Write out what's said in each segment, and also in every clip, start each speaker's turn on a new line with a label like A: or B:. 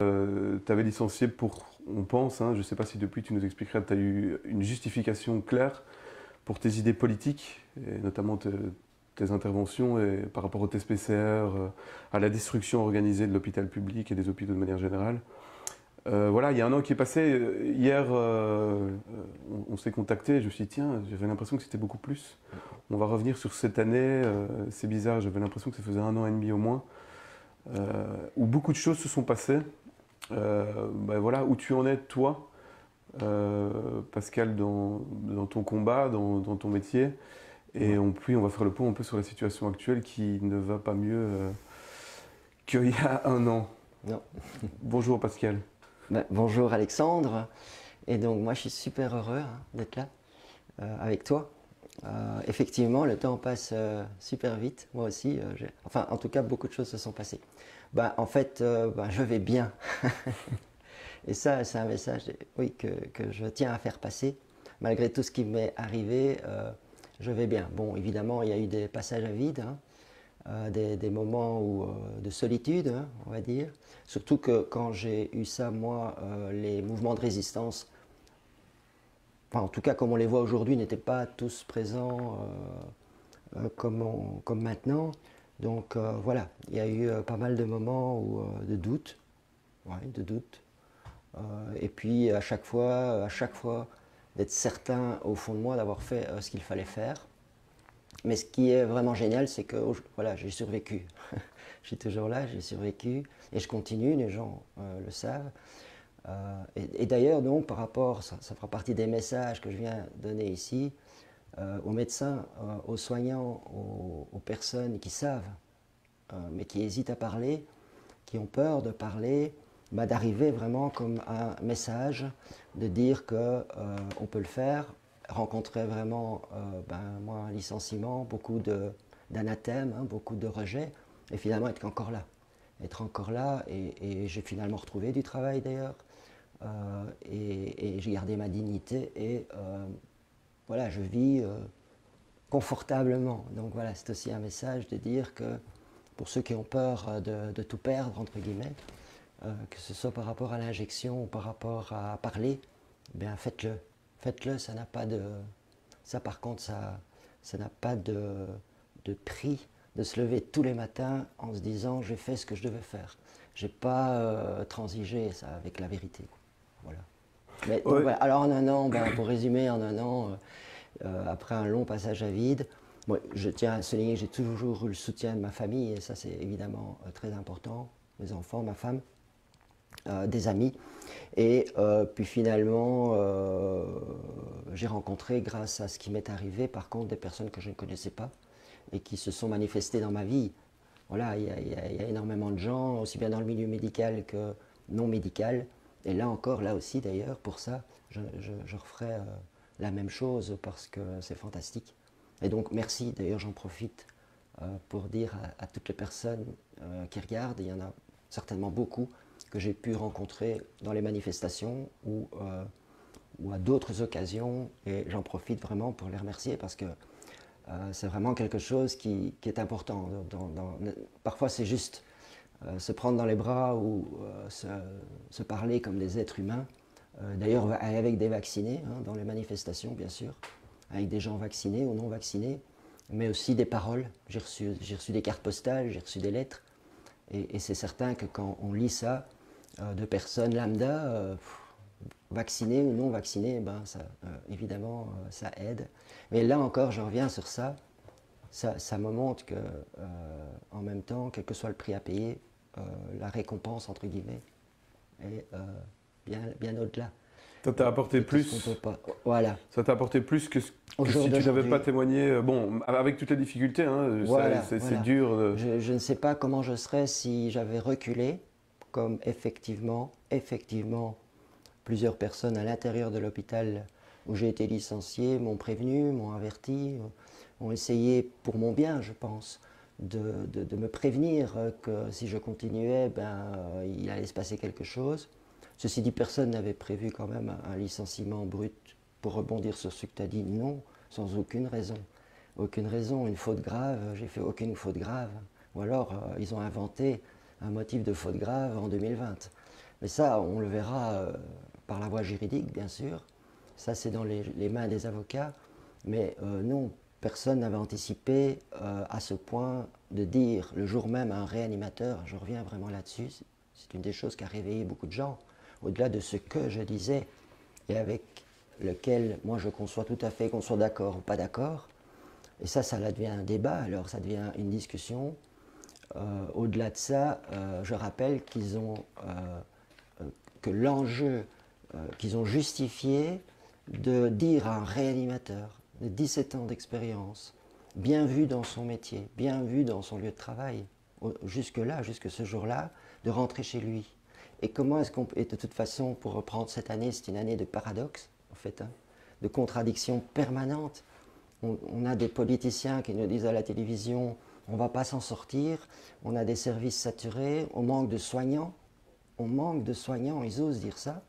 A: Tu avais licencié pour, on pense, hein, je ne sais pas si depuis tu nous expliqueras, tu as eu une justification claire pour tes idées politiques, et notamment tes interventions et par rapport au test PCR, à la destruction organisée de l'hôpital public et des hôpitaux de manière générale. Voilà, il y a un an qui est passé. Hier, on s'est contacté. Je me suis dit, tiens, j'avais l'impression que c'était beaucoup plus. On va revenir sur cette année. C'est bizarre, j'avais l'impression que ça faisait un an et demi au moins, où beaucoup de choses se sont passées. Ben voilà, où tu en es, toi, Pascal, dans ton combat, dans ton métier. Et puis, on va faire le point un peu sur la situation actuelle qui ne va pas mieux qu'il y a un an.
B: Non.
A: Bonjour, Pascal.
B: Bonjour Alexandre, et donc moi je suis super heureux d'être là avec toi. Effectivement, le temps passe super vite, moi aussi. Enfin, en tout cas, beaucoup de choses se sont passées. En fait, je vais bien. Et ça, c'est un message oui, que je tiens à faire passer. Malgré tout ce qui m'est arrivé, je vais bien. Bon, évidemment, il y a eu des passages à vide, des moments de solitude, on va dire. Surtout que quand j'ai eu ça, moi, les mouvements de résistance, enfin, en tout cas comme on les voit aujourd'hui, n'étaient pas tous présents comme maintenant. Donc voilà, il y a eu pas mal de moments de doute, de doute. Et puis à chaque fois d'être certain au fond de moi d'avoir fait ce qu'il fallait faire. Mais ce qui est vraiment génial, c'est que voilà, j'ai survécu. Je suis toujours là, j'ai survécu et je continue, les gens le savent. Et d'ailleurs, donc, par rapport, ça fera partie des messages que je viens donner ici, aux médecins, aux soignants, aux personnes qui savent, mais qui hésitent à parler, qui ont peur de parler, d'arriver vraiment comme un message, de dire qu'on peut le faire, rencontrer vraiment moi, un licenciement, beaucoup d'anathèmes, beaucoup de rejets, et finalement être encore là. Être encore là, et j'ai finalement retrouvé du travail d'ailleurs, et j'ai gardé ma dignité, et voilà, je vis confortablement. Donc voilà, c'est aussi un message de dire que pour ceux qui ont peur de tout perdre, entre guillemets, que ce soit par rapport à l'injection ou par rapport à parler, bien faites-le. Faites-le, ça n'a pas de... Ça par contre, ça n'a pas de prix de se lever tous les matins en se disant j'ai fait ce que je devais faire. J'ai pas transigé ça avec la vérité. Voilà. Mais, donc, voilà. Alors en un an, pour résumer, en un an, après un long passage à vide, moi, je tiens à souligner que j'ai toujours eu le soutien de ma famille, et ça c'est évidemment très important, mes enfants, ma femme, des amis. Et puis finalement, j'ai rencontré, grâce à ce qui m'est arrivé, par contre, des personnes que je ne connaissais pas et qui se sont manifestées dans ma vie. Voilà, il y a énormément de gens, aussi bien dans le milieu médical que non médical. Et là encore, là aussi d'ailleurs, pour ça, je referai la même chose parce que c'est fantastique. Et donc merci, d'ailleurs j'en profite pour dire à toutes les personnes qui regardent, il y en a certainement beaucoup, que j'ai pu rencontrer dans les manifestations ou à d'autres occasions, et j'en profite vraiment pour les remercier parce que c'est vraiment quelque chose qui est important. Parfois c'est juste se prendre dans les bras ou se parler comme des êtres humains, d'ailleurs avec des vaccinés, dans les manifestations bien sûr, avec des gens vaccinés ou non vaccinés, mais aussi des paroles. J'ai reçu des cartes postales, j'ai reçu des lettres, et c'est certain que quand on lit ça, de personnes lambda, vaccinées ou non vaccinées, ça, évidemment, ça aide. Mais là encore, je reviens sur ça. Ça me montre que, en même temps, quel que soit le prix à payer, la récompense, entre guillemets, est bien au-delà.
A: Ça t'a apporté plus.
B: Voilà.
A: Ça t'a apporté plus que si tu n'avais pas témoigné. Bon, avec toutes les difficultés,
B: voilà,
A: c'est dur.
B: Je ne sais pas comment je serais si j'avais reculé, comme effectivement, plusieurs personnes à l'intérieur de l'hôpital où j'ai été licencié m'ont prévenu, m'ont averti, ont essayé pour mon bien, je pense, de me prévenir que si je continuais, il allait se passer quelque chose. Ceci dit, personne n'avait prévu quand même un licenciement brut. Pour rebondir sur ce que tu as dit, non, sans aucune raison. Aucune raison, une faute grave, j'ai fait aucune faute grave. Ou alors, ils ont inventé un motif de faute grave en 2020. Mais ça, on le verra par la voie juridique, bien sûr. Ça, c'est dans les mains des avocats. Mais non, personne n'avait anticipé à ce point de dire le jour même à un réanimateur, je reviens vraiment là-dessus, c'est une des choses qui a réveillé beaucoup de gens, au-delà de ce que je disais et avec lequel moi je conçois tout à fait qu'on soit d'accord ou pas d'accord. Et ça devient un débat, alors ça devient une discussion. Au-delà de ça, je rappelle que l'enjeu qu'ils ont justifié de dire à un réanimateur de 17 ans d'expérience, bien vu dans son métier, bien vu dans son lieu de travail, jusque-là, jusque ce jour-là, de rentrer chez lui. Et comment est-ce qu'on peut... Et de toute façon, pour reprendre cette année, c'est une année de paradoxe, en fait, hein, de contradictions permanentes. On a des politiciens qui nous disent à la télévision, on ne va pas s'en sortir, on a des services saturés, on manque de soignants, ils osent dire ça.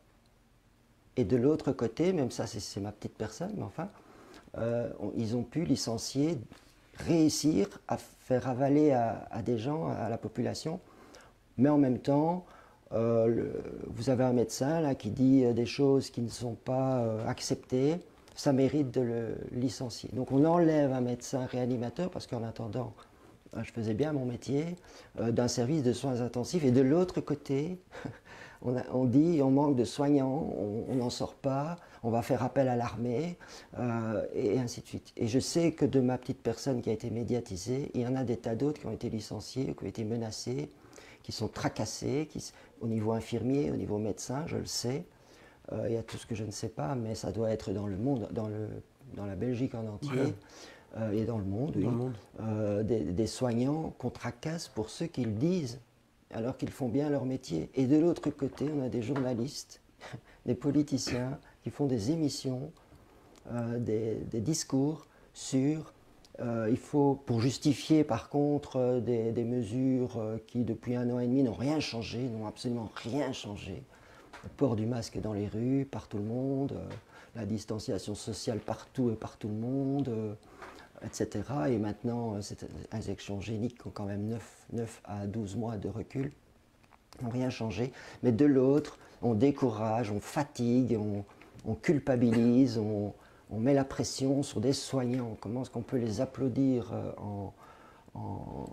B: Et de l'autre côté, même ça c'est ma petite personne, mais enfin, ils ont pu licencier, réussir à faire avaler à des gens, à la population, mais en même temps, vous avez un médecin là, qui dit des choses qui ne sont pas acceptées, ça mérite de le licencier. Donc on enlève un médecin réanimateur parce qu'en attendant, je faisais bien mon métier, d'un service de soins intensifs, et de l'autre côté, on dit on manque de soignants, on n'en sort pas, on va faire appel à l'armée, et ainsi de suite. Et je sais que de ma petite personne qui a été médiatisée, il y en a des tas d'autres qui ont été licenciés, qui ont été menacés, qui sont tracassés, au niveau infirmier, au niveau médecin, je le sais. Il y a tout ce que je ne sais pas, mais ça doit être dans le monde, dans la Belgique en entier, et dans le monde, oui.
A: Dans le monde.
B: Des soignants qu'on tracasse pour ce qu'ils disent, alors qu'ils font bien leur métier. Et de l'autre côté, on a des journalistes, des politiciens qui font des émissions, des discours sur... il faut, pour justifier par contre des mesures qui depuis 1 an et demi n'ont rien changé, n'ont absolument rien changé. Le port du masque dans les rues, par tout le monde, la distanciation sociale partout et par tout le monde, etc. Et maintenant, ces injections géniques qui ont quand même 9 à 12 mois de recul, n'ont rien changé. Mais de l'autre, on décourage, on fatigue, on culpabilise, on met la pression sur des soignants. Comment est-ce qu'on peut les applaudir en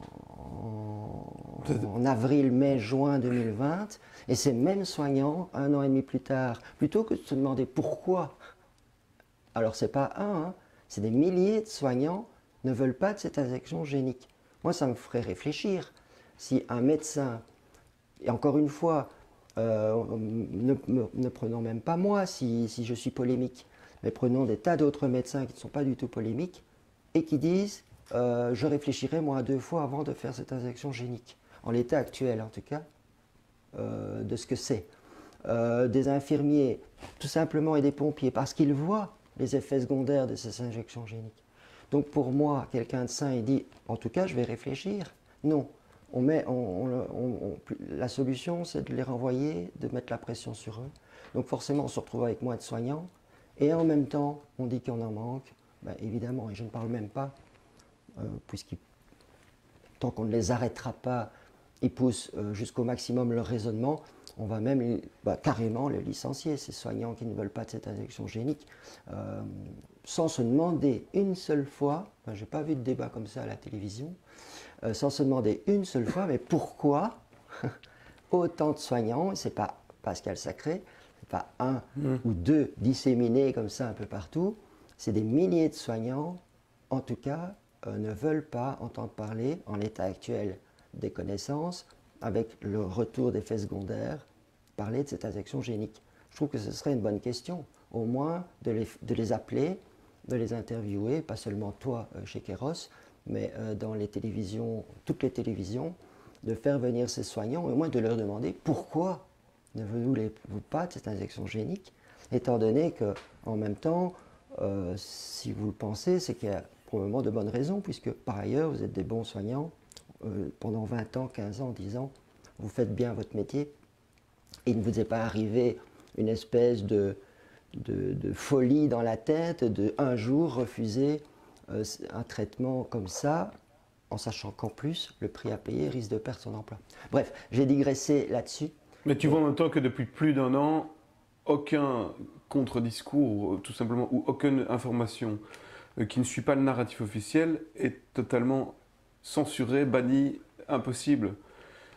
B: avril, mai, juin 2020, et ces mêmes soignants, 1 an et demi plus tard, plutôt que de se demander pourquoi, alors c'est pas un, hein, c'est des milliers de soignants ne veulent pas de cette injection génique. Moi, ça me ferait réfléchir. Si un médecin, et encore une fois, ne prenons même pas moi si je suis polémique, mais prenons des tas d'autres médecins qui ne sont pas du tout polémiques et qui disent je réfléchirai moi 2 fois avant de faire cette injection génique. En l'état actuel, en tout cas, de ce que c'est. Des infirmiers, tout simplement, et des pompiers, parce qu'ils voient les effets secondaires de ces injections géniques. Donc pour moi, quelqu'un de sain, il dit, en tout cas, je vais réfléchir. Non. La solution, c'est de les renvoyer, de mettre la pression sur eux. Donc forcément, on se retrouve avec moins de soignants. Et en même temps, on dit qu'on en manque. Ben, évidemment, et je ne parle même pas, tant qu'on ne les arrêtera pas, ils poussent jusqu'au maximum leur raisonnement, on va même carrément les licencier, ces soignants qui ne veulent pas de cette injection génique, sans se demander une seule fois, je n'ai pas vu de débat comme ça à la télévision, sans se demander une seule fois, mais pourquoi autant de soignants, et ce n'est pas Pascal Sacré, ce n'est pas 1 ou 2 disséminés comme ça un peu partout, c'est des milliers de soignants, en tout cas, ne veulent pas entendre parler, en l'état actuel des connaissances, avec le retour d'effets secondaires, parler de cette injection génique. Je trouve que ce serait une bonne question, au moins de les appeler, de les interviewer, pas seulement toi chez Kéros, mais dans les télévisions, toutes les télévisions, de faire venir ces soignants, au moins de leur demander pourquoi ne voulez-vous pas de cette injection génique, étant donné que, en même temps, si vous le pensez, c'est qu'il y a probablement de bonnes raisons, puisque par ailleurs, vous êtes des bons soignants, pendant 20 ans, 15 ans, 10 ans, vous faites bien votre métier, et il ne vous est pas arrivé une espèce de folie dans la tête de un jour refuser un traitement comme ça, en sachant qu'en plus, le prix à payer risque de perdre son emploi. Bref, j'ai digressé là-dessus.
A: Mais tu vois en même temps que depuis plus d'un an, aucun contre-discours, tout simplement, ou aucune information qui ne suit pas le narratif officiel est totalement censurée, bannie, impossible.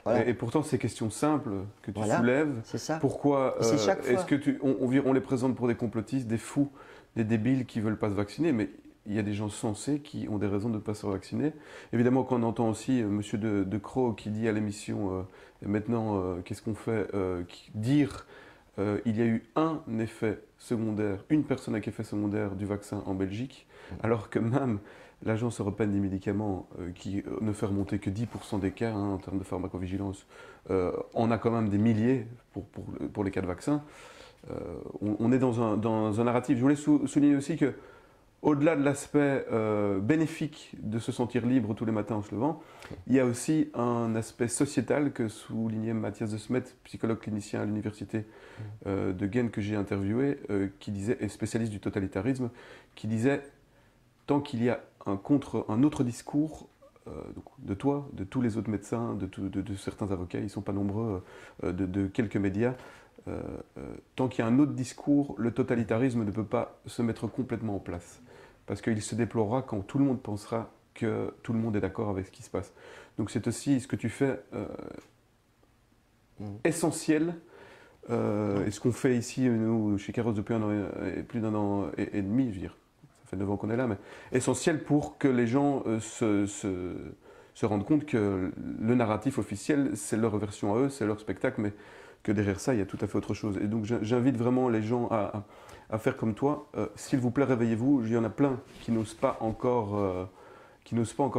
B: Voilà,
A: Et pourtant, ces questions simples que tu
B: voilà,
A: soulèves,
B: c'est ça.
A: pourquoi
B: Et c'est chaque
A: est-ce
B: fois.
A: que on les présente pour des complotistes, des fous, des débiles qui ne veulent pas se vacciner, mais il y a des gens sensés qui ont des raisons de ne pas se vacciner. Évidemment, quand on entend aussi Monsieur de Croo qui dit à l'émission maintenant, qu'est-ce qu'on fait dire il y a eu un effet secondaire, une personne avec effet secondaire du vaccin en Belgique, alors que même l'Agence européenne des médicaments, qui ne fait remonter que 10% des cas en termes de pharmacovigilance, en a quand même des milliers pour les cas de vaccin. On est dans un narratif. Je voulais souligner aussi que, au-delà de l'aspect bénéfique de se sentir libre tous les matins en se levant, il y a aussi un aspect sociétal que soulignait Mathias de Smet, psychologue clinicien à l'université de Gand que j'ai interviewé, qui disait, et spécialiste du totalitarisme, qui disait tant qu'il y a un autre discours de toi, de tous les autres médecins, de certains avocats, ils ne sont pas nombreux, de quelques médias, tant qu'il y a un autre discours, le totalitarisme ne peut pas se mettre complètement en place. Parce qu'il se déplorera quand tout le monde pensera que tout le monde est d'accord avec ce qui se passe. Donc c'est aussi ce que tu fais essentiel. Et ce qu'on fait ici, nous, chez Kairos, depuis plus d'un an et demi, je veux dire, ça fait 9 ans qu'on est là, mais essentiel pour que les gens se rendent compte que le narratif officiel, c'est leur version à eux, c'est leur spectacle, mais que derrière ça, il y a tout à fait autre chose. Et donc j'invite vraiment les gens à faire comme toi. S'il vous plaît, réveillez-vous. Il y en a plein qui n'osent pas encore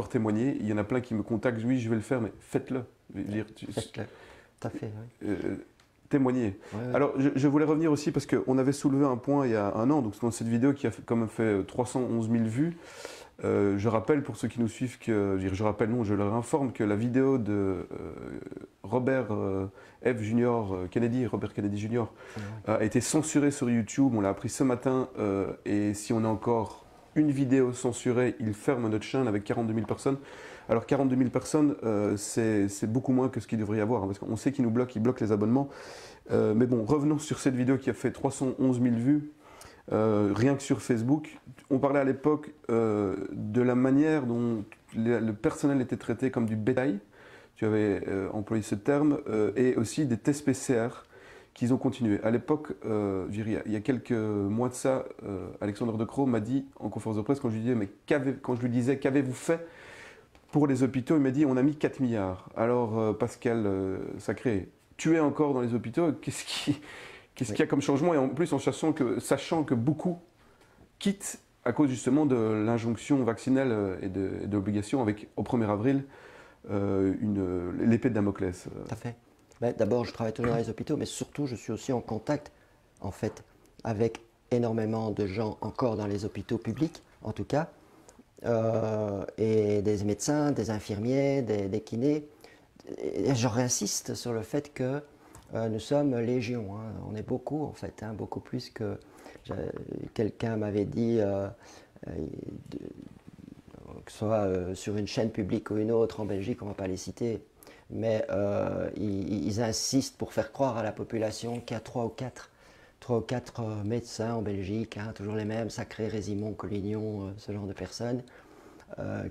A: témoigner. Il y en a plein qui me contactent, oui, je vais le faire, mais faites-le.
B: Faites-le. Tout à fait, oui.
A: Témoigner.
B: Ouais, ouais.
A: Alors, je voulais revenir aussi parce qu'on avait soulevé un point il y a un an, donc dans cette vidéo qui a quand même fait 311 000 vues. Je rappelle pour ceux qui nous suivent que, je rappelle non, je leur informe que la vidéo de Robert F. Junior, Robert Kennedy Jr. A été censurée sur YouTube. On l'a appris ce matin. Et si on a encore une vidéo censurée, il ferme notre chaîne avec 42 000 personnes. Alors 42 000 personnes, c'est beaucoup moins que ce qu'il devrait y avoir, hein, parce qu'on sait qu'ils nous bloquent, ils bloquent les abonnements. Mais bon, revenons sur cette vidéo qui a fait 311 000 vues. Rien que sur Facebook, on parlait à l'époque de la manière dont le personnel était traité comme du bétail, tu avais employé ce terme, et aussi des tests PCR qu'ils ont continué. À l'époque, il y a quelques mois de ça, Alexandre De Croo m'a dit en conférence de presse, quand je lui disais qu'avez-vous fait pour les hôpitaux, il m'a dit on a mis 4 milliards. Alors Pascal Sacré, tu es encore dans les hôpitaux, qu'est-ce qu'il y a comme changement? Et en plus, sachant que beaucoup quittent à cause justement de l'injonction vaccinale et de l'obligation avec, au 1er avril, l'épée de Damoclès.
B: Tout à fait. Ben, d'abord, je travaille toujours dans les hôpitaux, mais surtout, je suis aussi en contact, en fait, avec énormément de gens encore dans les hôpitaux publics, en tout cas, et des médecins, des infirmiers, des kinés. Et je réinsiste sur le fait que nous sommes légion, hein. On est beaucoup, en fait, hein, beaucoup plus que... Quelqu'un m'avait dit, que ce soit sur une chaîne publique ou une autre en Belgique, on ne va pas les citer, mais ils insistent pour faire croire à la population qu'il y a 3 ou 4 médecins en Belgique, hein, toujours les mêmes, Sacré, Résimon, Collignon, ce genre de personnes,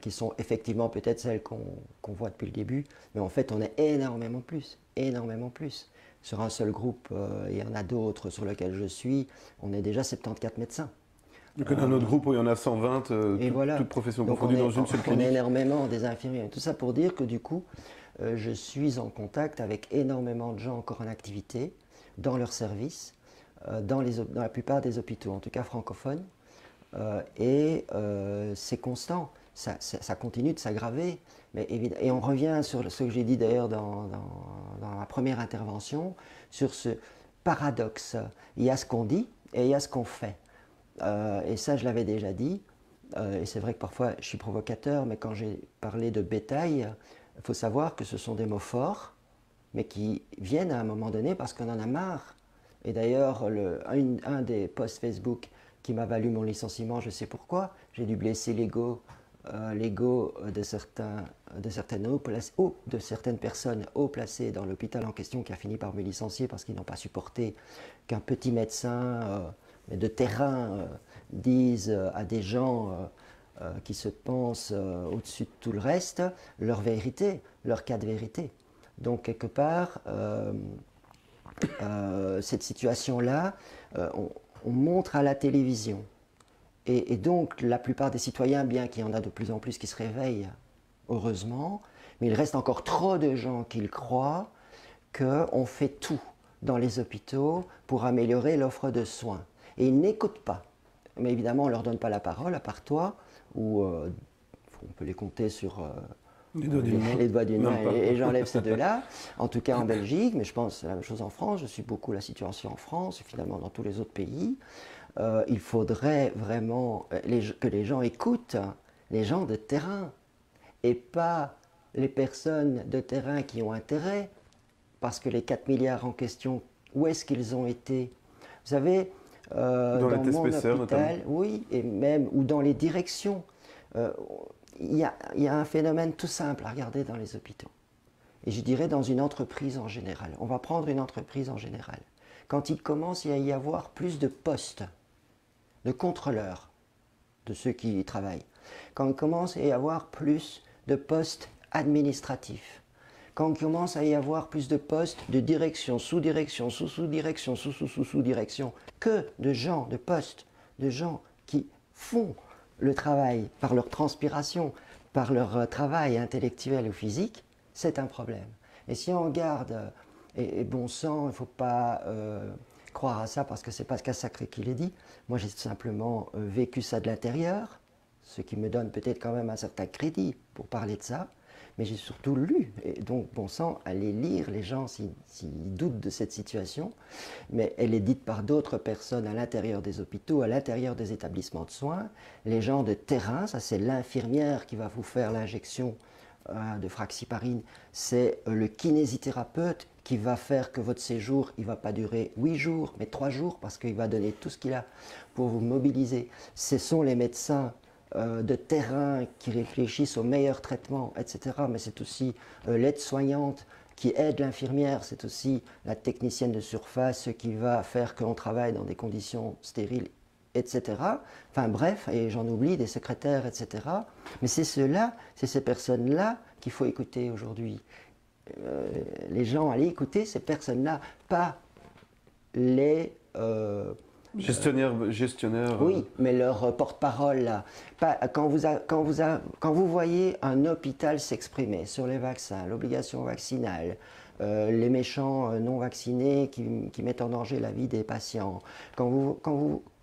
B: qui sont effectivement peut-être celles qu'on voit depuis le début, mais en fait on est énormément plus, énormément plus. Sur un seul groupe, il y en a d'autres sur lesquels je suis, on est déjà 74 médecins.
A: Donc il y a un autre groupe où il y en a 120,
B: voilà.
A: toute profession
B: Donc
A: confondue dans une seule clinique.
B: On est énormément des infirmiers. Tout ça pour dire que du coup, je suis en contact avec énormément de gens encore en activité, dans leurs services, dans la plupart des hôpitaux, en tout cas francophones. Et c'est constant, ça continue de s'aggraver. Et on revient sur ce que j'ai dit d'ailleurs dans ma première intervention, sur ce paradoxe. Il y a ce qu'on dit et il y a ce qu'on fait. Et ça, je l'avais déjà dit. Et c'est vrai que parfois, je suis provocateur, mais quand j'ai parlé de bétail, il faut savoir que ce sont des mots forts, mais qui viennent à un moment donné parce qu'on en a marre. Et d'ailleurs, un des posts Facebook qui m'a valu mon licenciement, je sais pourquoi, j'ai dû blesser l'ego l'ego de certaines personnes haut placées dans l'hôpital en question qui a fini par me licencier parce qu'ils n'ont pas supporté qu'un petit médecin de terrain dise à des gens qui se pensent au-dessus de tout le reste leur vérité, leur cas de vérité. Donc quelque part, cette situation-là, on montre à la télévision. Et donc la plupart des citoyens, bien qu'il y en a de plus en plus qui se réveillent, heureusement, mais il reste encore trop de gens qui croient qu'on fait tout dans les hôpitaux pour améliorer l'offre de soins. Et ils n'écoutent pas. Mais évidemment, on ne leur donne pas la parole, à part toi, où on peut les compter sur les doigts d'une main, et j'enlève ces deux-là, en tout cas en Belgique, mais je pense que c'est la même chose en France, je suis beaucoup la situation en France, et finalement dans tous les autres pays. Il faudrait vraiment que les gens écoutent les gens de terrain, et pas les personnes de terrain qui ont intérêt, parce que les 4 milliards en question, où est-ce qu'ils ont été? Vous savez, dans mon hôpital, notamment. Oui, et même, ou dans les directions, il y a un phénomène tout simple à regarder dans les hôpitaux. Et je dirais dans une entreprise en général. On va prendre une entreprise en général. Quand il commence à y avoir plus de postes, de contrôleurs, de ceux qui y travaillent, quand il commence à y avoir plus de postes administratifs, quand il commence à y avoir plus de postes de direction, sous-direction, sous-sous-direction, sous-sous-sous-sous-direction, que de gens, de postes, de gens qui font le travail par leur transpiration, par leur travail intellectuel ou physique, c'est un problème. Et si on regarde, et bon sang, il ne faut pas croire à ça parce que c'est pas ce cas sacré qui l'est dit, moi j'ai simplement vécu ça de l'intérieur, ce qui me donne peut-être quand même un certain crédit pour parler de ça, mais j'ai surtout lu, et donc bon sang, allez lire les gens s'ils doutent de cette situation, mais elle est dite par d'autres personnes à l'intérieur des hôpitaux, à l'intérieur des établissements de soins, les gens de terrain, ça c'est l'infirmière qui va vous faire l'injection de fraxiparine, c'est le kinésithérapeute qui va faire que votre séjour, il ne va pas durer 8 jours, mais 3 jours, parce qu'il va donner tout ce qu'il a pour vous mobiliser. Ce sont les médecins de terrain qui réfléchissent au meilleur traitement, etc. Mais c'est aussi l'aide-soignante qui aide l'infirmière, c'est aussi la technicienne de surface qui va faire que l'on travaille dans des conditions stériles, etc. Enfin bref, et j'en oublie, des secrétaires, etc. Mais c'est ceux-là, c'est ces personnes-là qu'il faut écouter aujourd'hui. Les gens, allez écouter ces personnes-là, pas les...
A: gestionnaires.
B: Oui, mais leur porte-parole, là. Quand vous voyez un hôpital s'exprimer sur les vaccins, l'obligation vaccinale, les méchants non vaccinés qui mettent en danger la vie des patients,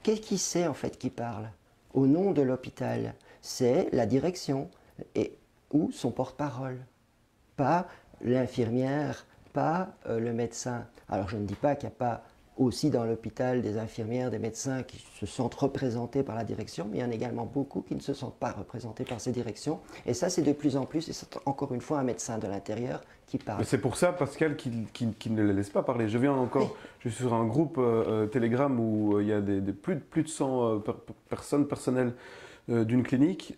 B: qu'est-ce qui c'est en fait qui parle au nom de l'hôpital? C'est la direction ou son porte-parole, pas l'infirmière, pas le médecin. Alors je ne dis pas qu'il n'y a pas aussi dans l'hôpital des infirmières, des médecins qui se sentent représentés par la direction, mais il y en a également beaucoup qui ne se sentent pas représentés par ces directions. Et ça, c'est de plus en plus, et c'est encore une fois un médecin de l'intérieur qui parle.
A: C'est pour ça, Pascal, qu'il ne les laisse pas parler. Je viens encore, oui. Je suis sur un groupe Telegram où il y a plus de 100 personnes personnelles d'une clinique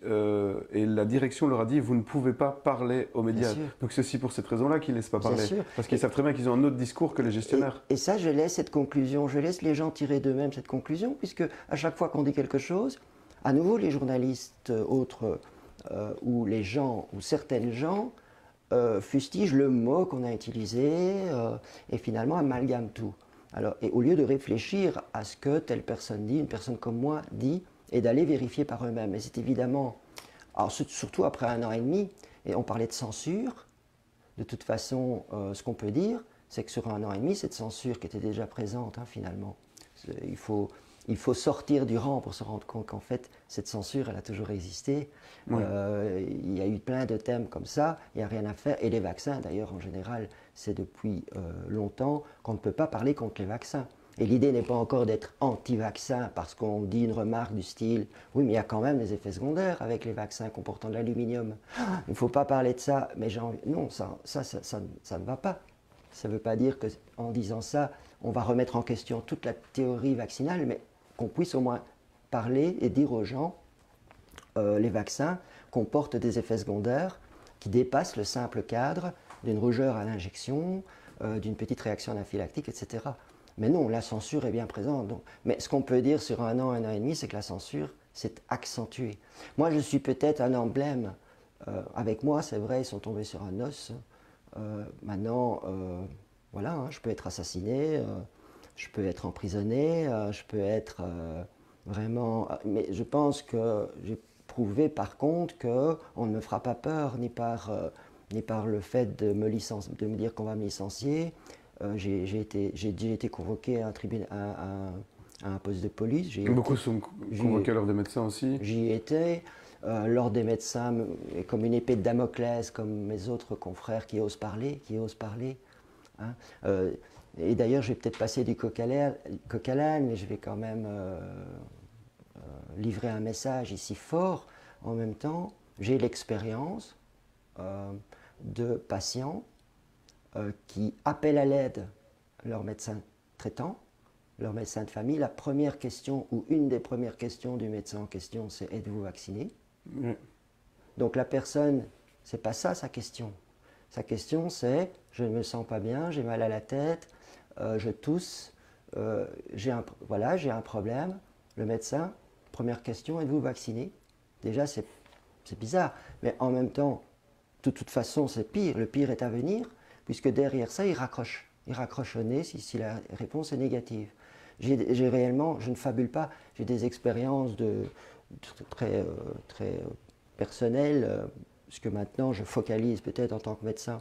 A: et la direction leur a dit vous ne pouvez pas parler aux médias. Donc c'est aussi pour cette raison-là qu'ils ne laissent pas parler. Parce qu'ils savent très bien qu'ils ont un autre discours que les gestionnaires.
B: Et ça, je laisse cette conclusion, je laisse les gens tirer d'eux-mêmes cette conclusion, puisque à chaque fois qu'on dit quelque chose, à nouveau les journalistes autres ou les gens ou certaines gens fustigent le mot qu'on a utilisé et finalement amalgament tout. Alors, et au lieu de réfléchir à ce que telle personne dit, une personne comme moi dit, et d'aller vérifier par eux-mêmes. Et c'est évidemment, alors surtout après 1 an et demi, et on parlait de censure, de toute façon, ce qu'on peut dire, c'est que sur 1 an et demi, cette censure qui était déjà présente, hein, finalement, il faut sortir du rang pour se rendre compte qu'en fait, cette censure, elle a toujours existé. Oui. Il y a eu plein de thèmes comme ça, il n'y a rien à faire. Et les vaccins, d'ailleurs, en général, c'est depuis longtemps qu'on ne peut pas parler contre les vaccins. Et l'idée n'est pas encore d'être anti-vaccin parce qu'on dit une remarque du style « Oui, mais il y a quand même des effets secondaires avec les vaccins comportant de l'aluminium. Il ne faut pas parler de ça. » Mais non, ça ne va pas. Ça ne veut pas dire qu'en disant ça, on va remettre en question toute la théorie vaccinale, mais qu'on puisse au moins parler et dire aux gens les vaccins comportent des effets secondaires qui dépassent le simple cadre d'une rougeur à l'injection, d'une petite réaction anaphylactique, etc. Mais non, la censure est bien présente. Donc. Mais ce qu'on peut dire sur un an et demi, c'est que la censure s'est accentuée. Moi, je suis peut-être un emblème. Avec moi, c'est vrai, ils sont tombés sur un os. Maintenant, voilà, hein, je peux être assassiné, je peux être emprisonné, je peux être vraiment... Mais je pense que j'ai prouvé par contre qu'on ne me fera pas peur ni par le fait de me dire qu'on va me licencier. J'ai été convoqué à un poste de police.
A: Beaucoup sont convoqués à l'ordre des médecins aussi.
B: J'y étais. L'ordre des médecins est comme une épée de Damoclès, comme mes autres confrères qui osent parler. Hein. Et d'ailleurs, je vais peut-être passer du coq à l'âne, mais je vais quand même livrer un message ici fort. En même temps, j'ai l'expérience de patients qui appellent à l'aide leur médecin traitant, leur médecin de famille. La première question, ou une des premières questions du médecin en question, c'est « Êtes-vous vacciné ?» Donc la personne, c'est pas ça sa question. Sa question c'est « Je ne me sens pas bien, j'ai mal à la tête, je tousse, j'ai un problème. » Le médecin, première question, « Êtes-vous vacciné ?» Déjà c'est bizarre, mais en même temps, de toute façon c'est pire. Le pire est à venir, puisque derrière ça, il raccroche. Il raccroche au nez si la réponse est négative. J'ai réellement, je ne fabule pas, j'ai des expériences très personnelles, puisque maintenant je focalise peut-être en tant que médecin.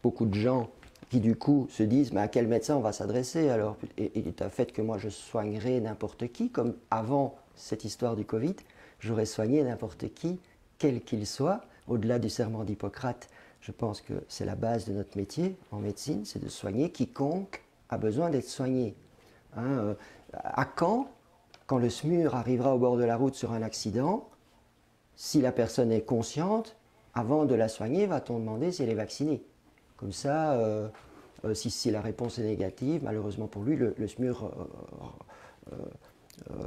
B: Beaucoup de gens qui du coup se disent mais à quel médecin on va s'adresser alors, et le fait que moi je soignerais n'importe qui, comme avant cette histoire du Covid, j'aurais soigné n'importe qui, quel qu'il soit, au-delà du serment d'Hippocrate. Je pense que c'est la base de notre métier en médecine, c'est de soigner quiconque a besoin d'être soigné. Hein, à quand le SMUR arrivera au bord de la route sur un accident, si la personne est consciente, avant de la soigner, va-t-on demander si elle est vaccinée? Comme ça, si la réponse est négative, malheureusement pour lui, le SMUR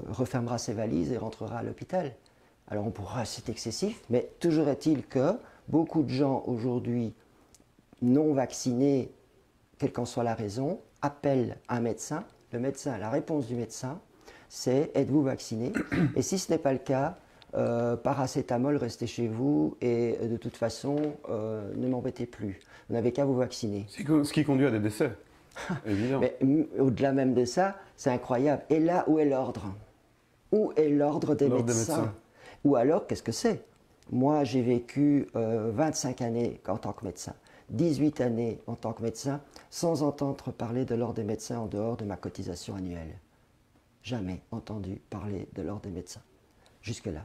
B: refermera ses valises et rentrera à l'hôpital. Alors on pourra, c'est excessif, mais toujours est-il que beaucoup de gens aujourd'hui non vaccinés, quelle qu'en soit la raison, appellent un médecin. Le médecin, la réponse du médecin, c'est « Êtes-vous vacciné ?» Et si ce n'est pas le cas, paracétamol, restez chez vous et de toute façon, ne m'embêtez plus. Vous n'avez qu'à vous vacciner.
A: Ce qui conduit à des décès, évidemment.
B: Mais au-delà même de ça, c'est incroyable. Et là, où est l'ordre? Où est l'ordre des médecins? Ou alors, qu'est-ce que c'est? Moi, j'ai vécu 25 années en tant que médecin, 18 années en tant que médecin, sans entendre parler de l'ordre des médecins en dehors de ma cotisation annuelle. Jamais entendu parler de l'ordre des médecins, jusque-là.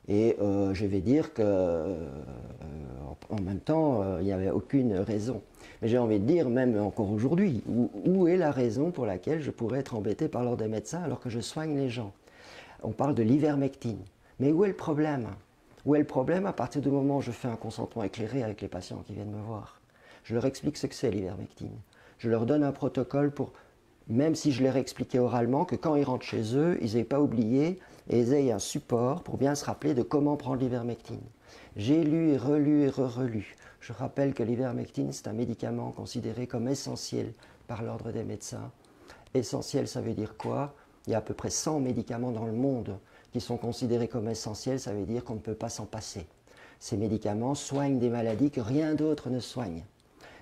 B: Et je vais dire que, en même temps, il n'y avait aucune raison. Mais j'ai envie de dire, même encore aujourd'hui, où est la raison pour laquelle je pourrais être embêté par l'ordre des médecins alors que je soigne les gens? On parle de l'ivermectine. Mais où est le problème? Où est le problème à partir du moment où je fais un consentement éclairé avec les patients qui viennent me voir? Je leur explique ce que c'est l'ivermectine. Je leur donne un protocole pour, même si je leur ai expliqué oralement, que quand ils rentrent chez eux, ils n'aient pas oublié et ils aient un support pour bien se rappeler de comment prendre l'ivermectine. J'ai lu et relu et relu. Je rappelle que l'ivermectine, c'est un médicament considéré comme essentiel par l'ordre des médecins. Essentiel, ça veut dire quoi? Il y a à peu près 100 médicaments dans le monde qui sont considérés comme essentiels, ça veut dire qu'on ne peut pas s'en passer. Ces médicaments soignent des maladies que rien d'autre ne soigne.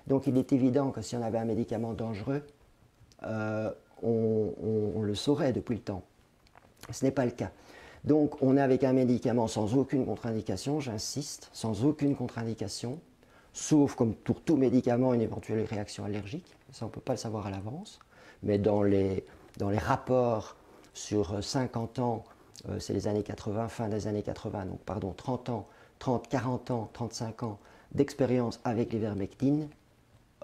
B: Donc il est évident que si on avait un médicament dangereux, on le saurait depuis le temps. Ce n'est pas le cas. Donc on est avec un médicament sans aucune contre-indication, j'insiste, sans aucune contre-indication, sauf comme pour tout médicament une éventuelle réaction allergique, ça on ne peut pas le savoir à l'avance, mais dans les rapports sur 50 ans, c'est les années 80, fin des années 80, donc pardon, 30 ans, 30, 40 ans, 35 ans d'expérience avec l'ivermectine,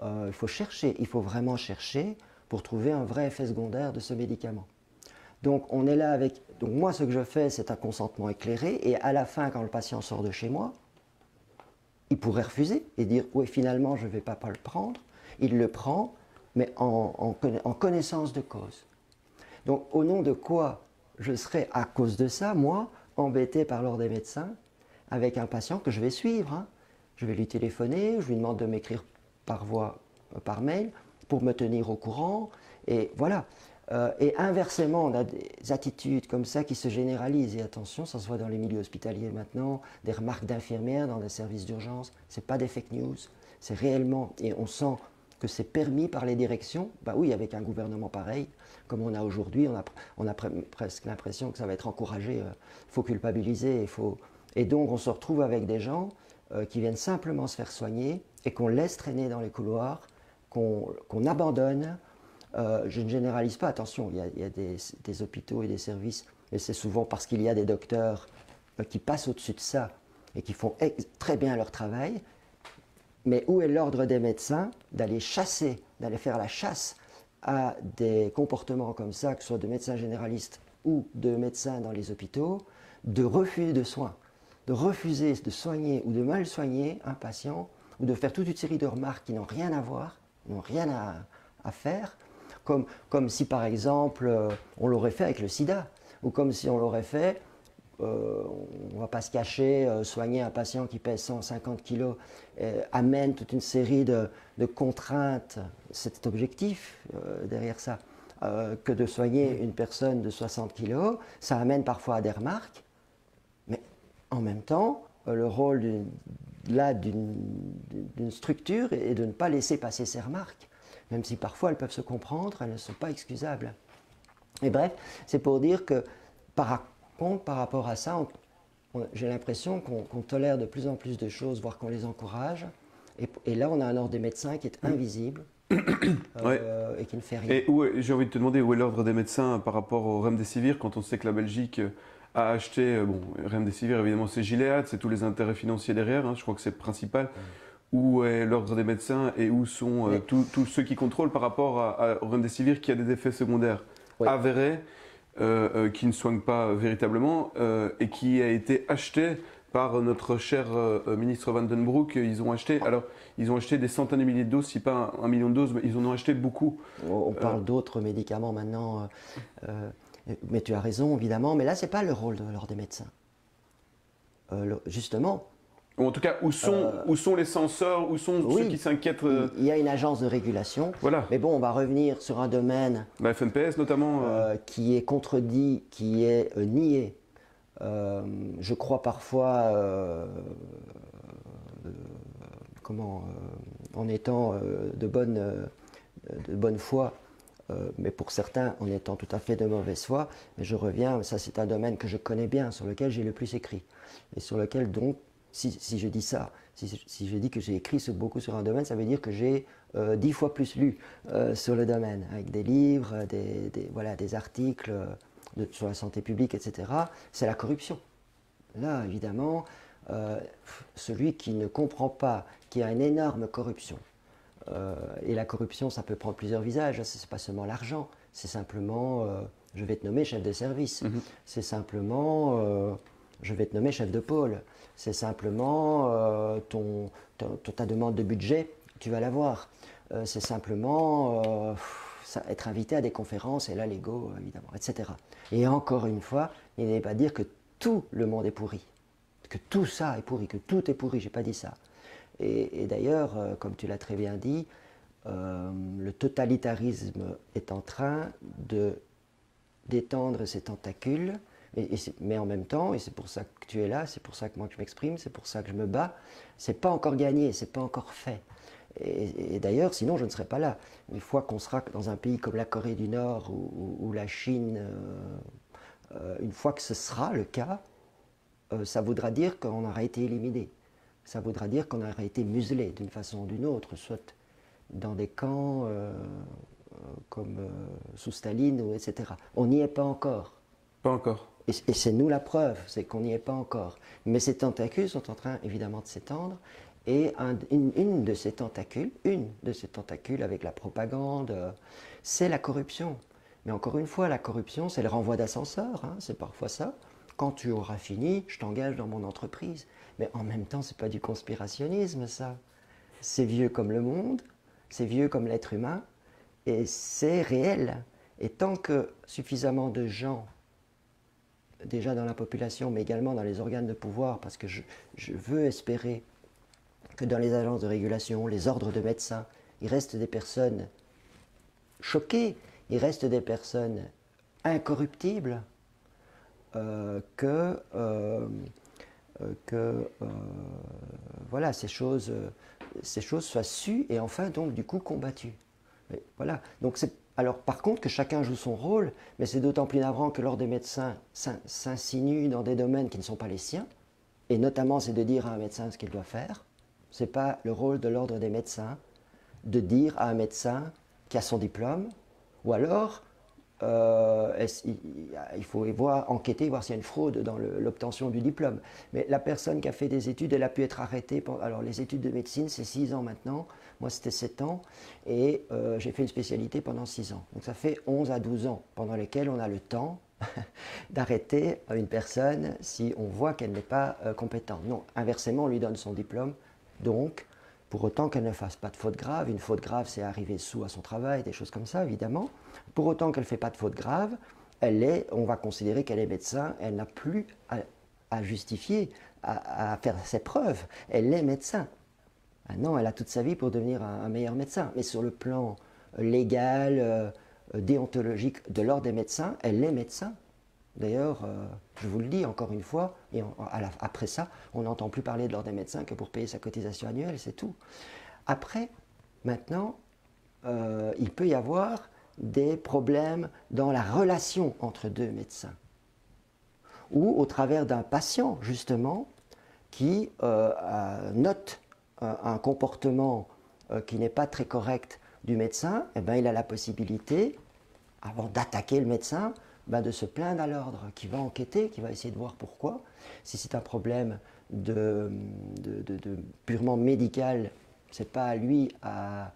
B: il faut chercher, il faut vraiment chercher pour trouver un vrai effet secondaire de ce médicament. Donc on est là avec, donc moi ce que je fais c'est un consentement éclairé et à la fin quand le patient sort de chez moi, il pourrait refuser et dire oui finalement je ne vais pas le prendre, il le prend mais en connaissance de cause. Donc au nom de quoi je serais à cause de ça, moi, embêté par l'ordre des médecins avec un patient que je vais suivre, hein. Je vais lui téléphoner, je lui demande de m'écrire par voie, par mail, pour me tenir au courant. Et voilà. Et inversement, on a des attitudes comme ça qui se généralisent. Et attention, ça se voit dans les milieux hospitaliers maintenant, des remarques d'infirmières dans des services d'urgence. Ce n'est pas des fake news, c'est réellement, et on sent que c'est permis par les directions. Bah oui, avec un gouvernement pareil, comme on a aujourd'hui, on a presque l'impression que ça va être encouragé. Il faut culpabiliser, et donc on se retrouve avec des gens qui viennent simplement se faire soigner et qu'on laisse traîner dans les couloirs, qu'on abandonne. Je ne généralise pas, attention, il y a des hôpitaux et des services, mais c'est souvent parce qu'il y a des docteurs qui passent au-dessus de ça et qui font très bien leur travail. Mais où est l'ordre des médecins d'aller chasser, d'aller faire la chasse à des comportements comme ça, que ce soit de médecins généralistes ou de médecins dans les hôpitaux, de refus de soins, de refuser de soigner ou de mal soigner un patient, ou de faire toute une série de remarques qui n'ont rien à voir, n'ont rien à faire, comme si par exemple on l'aurait fait avec le sida, ou comme si on l'aurait fait, on ne va pas se cacher, soigner un patient qui pèse 150 kg amène toute une série de contraintes, c'est objectif derrière ça, que de soigner une personne de 60 kg, ça amène parfois à des remarques, mais en même temps, le rôle d'une structure est de ne pas laisser passer ces remarques. Même si parfois elles peuvent se comprendre, elles ne sont pas excusables. Et bref, c'est pour dire que par rapport à ça, j'ai l'impression qu'on tolère de plus en plus de choses, voire qu'on les encourage. Et là, on a un ordre des médecins qui est invisible et qui ne fait rien.
A: Et j'ai envie de te demander où est l'ordre des médecins par rapport au Remdesivir, quand on sait que la Belgique a acheté, bon, Remdesivir évidemment c'est Gilead, c'est tous les intérêts financiers derrière, hein, je crois que c'est le principal. Où est l'ordre des médecins et où sont tous ceux qui contrôlent par rapport au Remdesivir qui a des effets secondaires avérés, qui ne soignent pas véritablement et qui a été acheté par notre cher ministre Van den Broek. Ils ont acheté des centaines de milliers de doses, si pas 1 million de doses, mais ils en ont acheté beaucoup.
B: On parle d'autres médicaments maintenant, mais tu as raison évidemment, mais là c'est pas le rôle de l'ordre des médecins. Justement.
A: Ou en tout cas, où sont les censeurs, où sont ceux qui s'inquiètent
B: Il y a une agence de régulation,
A: voilà.
B: Mais bon, on va revenir sur un domaine
A: la FNPS notamment,
B: qui est contredit, qui est nié. Je crois parfois, en étant de bonne foi, mais pour certains en étant tout à fait de mauvaise foi. Mais je reviens, ça c'est un domaine que je connais bien, sur lequel j'ai le plus écrit, et sur lequel donc, si je dis ça, si je dis que j'ai écrit beaucoup sur un domaine, ça veut dire que j'ai 10 fois plus lu sur le domaine, avec des livres, des articles sur la santé publique, etc. C'est la corruption. Là, évidemment, celui qui ne comprend pas qu'il y a une énorme corruption, et la corruption, ça peut prendre plusieurs visages, ce n'est pas seulement l'argent, c'est simplement, je vais te nommer chef de service, c'est simplement... je vais te nommer chef de pôle. C'est simplement ta demande de budget, tu vas l'avoir. C'est simplement être invité à des conférences, et là, l'ego, évidemment, etc. Et encore une fois, il n'est pas dire que tout le monde est pourri, que tout ça est pourri, que tout est pourri, je n'ai pas dit ça. Et d'ailleurs, comme tu l'as très bien dit, le totalitarisme est en train d'étendre ses tentacules. Mais en même temps, et c'est pour ça que tu es là, c'est pour ça que moi je m'exprime, c'est pour ça que je me bats, c'est pas encore gagné, c'est pas encore fait. Et d'ailleurs, sinon je ne serais pas là. Une fois qu'on sera dans un pays comme la Corée du Nord ou la Chine, une fois que ce sera le cas, ça voudra dire qu'on aura été éliminé. Ça voudra dire qu'on aura été muselé d'une façon ou d'une autre, soit dans des camps comme sous Staline, etc. On n'y est pas encore.
A: Pas encore.
B: Et c'est nous la preuve, c'est qu'on n'y est pas encore. Mais ces tentacules sont en train évidemment de s'étendre, et une de ces tentacules avec la propagande, c'est la corruption. Mais encore une fois, la corruption, c'est le renvoi d'ascenseur, hein, c'est parfois ça. Quand tu auras fini, je t'engage dans mon entreprise. Mais en même temps, c'est pas du conspirationnisme, ça. C'est vieux comme le monde, c'est vieux comme l'être humain, et c'est réel. Et tant que suffisamment de gens déjà dans la population, mais également dans les organes de pouvoir, parce que je veux espérer que dans les agences de régulation, les ordres de médecins, il reste des personnes choquées, il reste des personnes incorruptibles, voilà, ces choses soient sues et enfin donc du coup combattues. Mais voilà. Donc alors par contre que chacun joue son rôle, mais c'est d'autant plus navrant que l'ordre des médecins s'insinue dans des domaines qui ne sont pas les siens, et notamment c'est de dire à un médecin ce qu'il doit faire. Ce n'est pas le rôle de l'ordre des médecins de dire à un médecin qui a son diplôme, ou alors il faut enquêter, voir s'il y a une fraude dans l'obtention du diplôme. Mais la personne qui a fait des études, elle a pu être arrêtée. Alors les études de médecine, c'est 6 ans maintenant. Moi, c'était 7 ans. Et j'ai fait une spécialité pendant 6 ans. Donc ça fait 11 à 12 ans pendant lesquels on a le temps d'arrêter une personne si on voit qu'elle n'est pas compétente. Non, inversement, on lui donne son diplôme. Donc, pour autant qu'elle ne fasse pas de faute grave, une faute grave, c'est arriver sous à son travail, des choses comme ça, évidemment. Pour autant qu'elle ne fait pas de faute grave, on va considérer qu'elle est médecin, elle n'a plus à justifier, à faire ses preuves. Elle est médecin. Ah non, elle a toute sa vie pour devenir un meilleur médecin. Mais sur le plan légal, déontologique de l'ordre des médecins, elle est médecin. D'ailleurs, je vous le dis encore une fois, et après ça, on n'entend plus parler de l'ordre des médecins que pour payer sa cotisation annuelle, c'est tout. Après, maintenant, il peut y avoir des problèmes dans la relation entre deux médecins, ou au travers d'un patient, justement, qui note un comportement qui n'est pas très correct du médecin, eh ben, il a la possibilité, avant d'attaquer le médecin, de se plaindre à l'ordre, qui va enquêter, qui va essayer de voir pourquoi. Si c'est un problème purement médical, ce n'est pas à lui à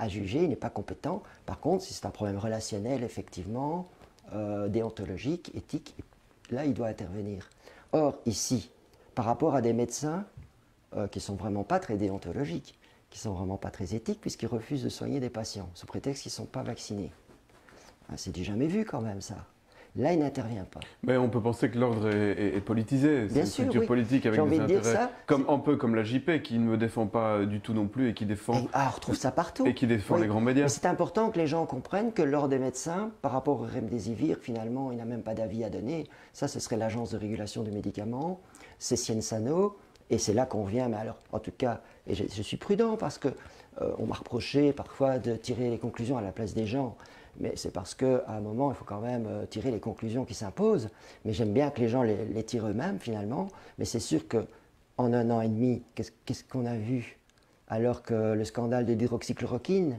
B: juger, il n'est pas compétent. Par contre, si c'est un problème relationnel, effectivement, déontologique, éthique, là, il doit intervenir. Or, ici, par rapport à des médecins qui ne sont vraiment pas très déontologiques, qui ne sont vraiment pas très éthiques, puisqu'ils refusent de soigner des patients, sous prétexte qu'ils ne sont pas vaccinés. C'est du jamais vu quand même, ça. Là, il n'intervient pas.
A: Mais on peut penser que l'ordre est politisé. C'est une structure politique avec des intérêts. Un peu comme la JP, qui ne me défend pas du tout non plus et qui défend.
B: On retrouve ça partout.
A: Et qui défend les grands médias.
B: C'est important que les gens comprennent que l'ordre des médecins, par rapport au Remdesivir, finalement, il n'a même pas d'avis à donner. Ça, ce serait l'Agence de régulation des médicaments, c'est Siensano, et c'est là qu'on vient. Mais alors, en tout cas, et je suis prudent parce que on m'a reproché parfois de tirer les conclusions à la place des gens. Mais c'est parce qu'à un moment, il faut quand même tirer les conclusions qui s'imposent. Mais j'aime bien que les gens les tirent eux-mêmes, finalement. Mais c'est sûr qu'en 1 an et demi, qu'est-ce qu'on a vu? Alors que le scandale de l'hydroxychloroquine,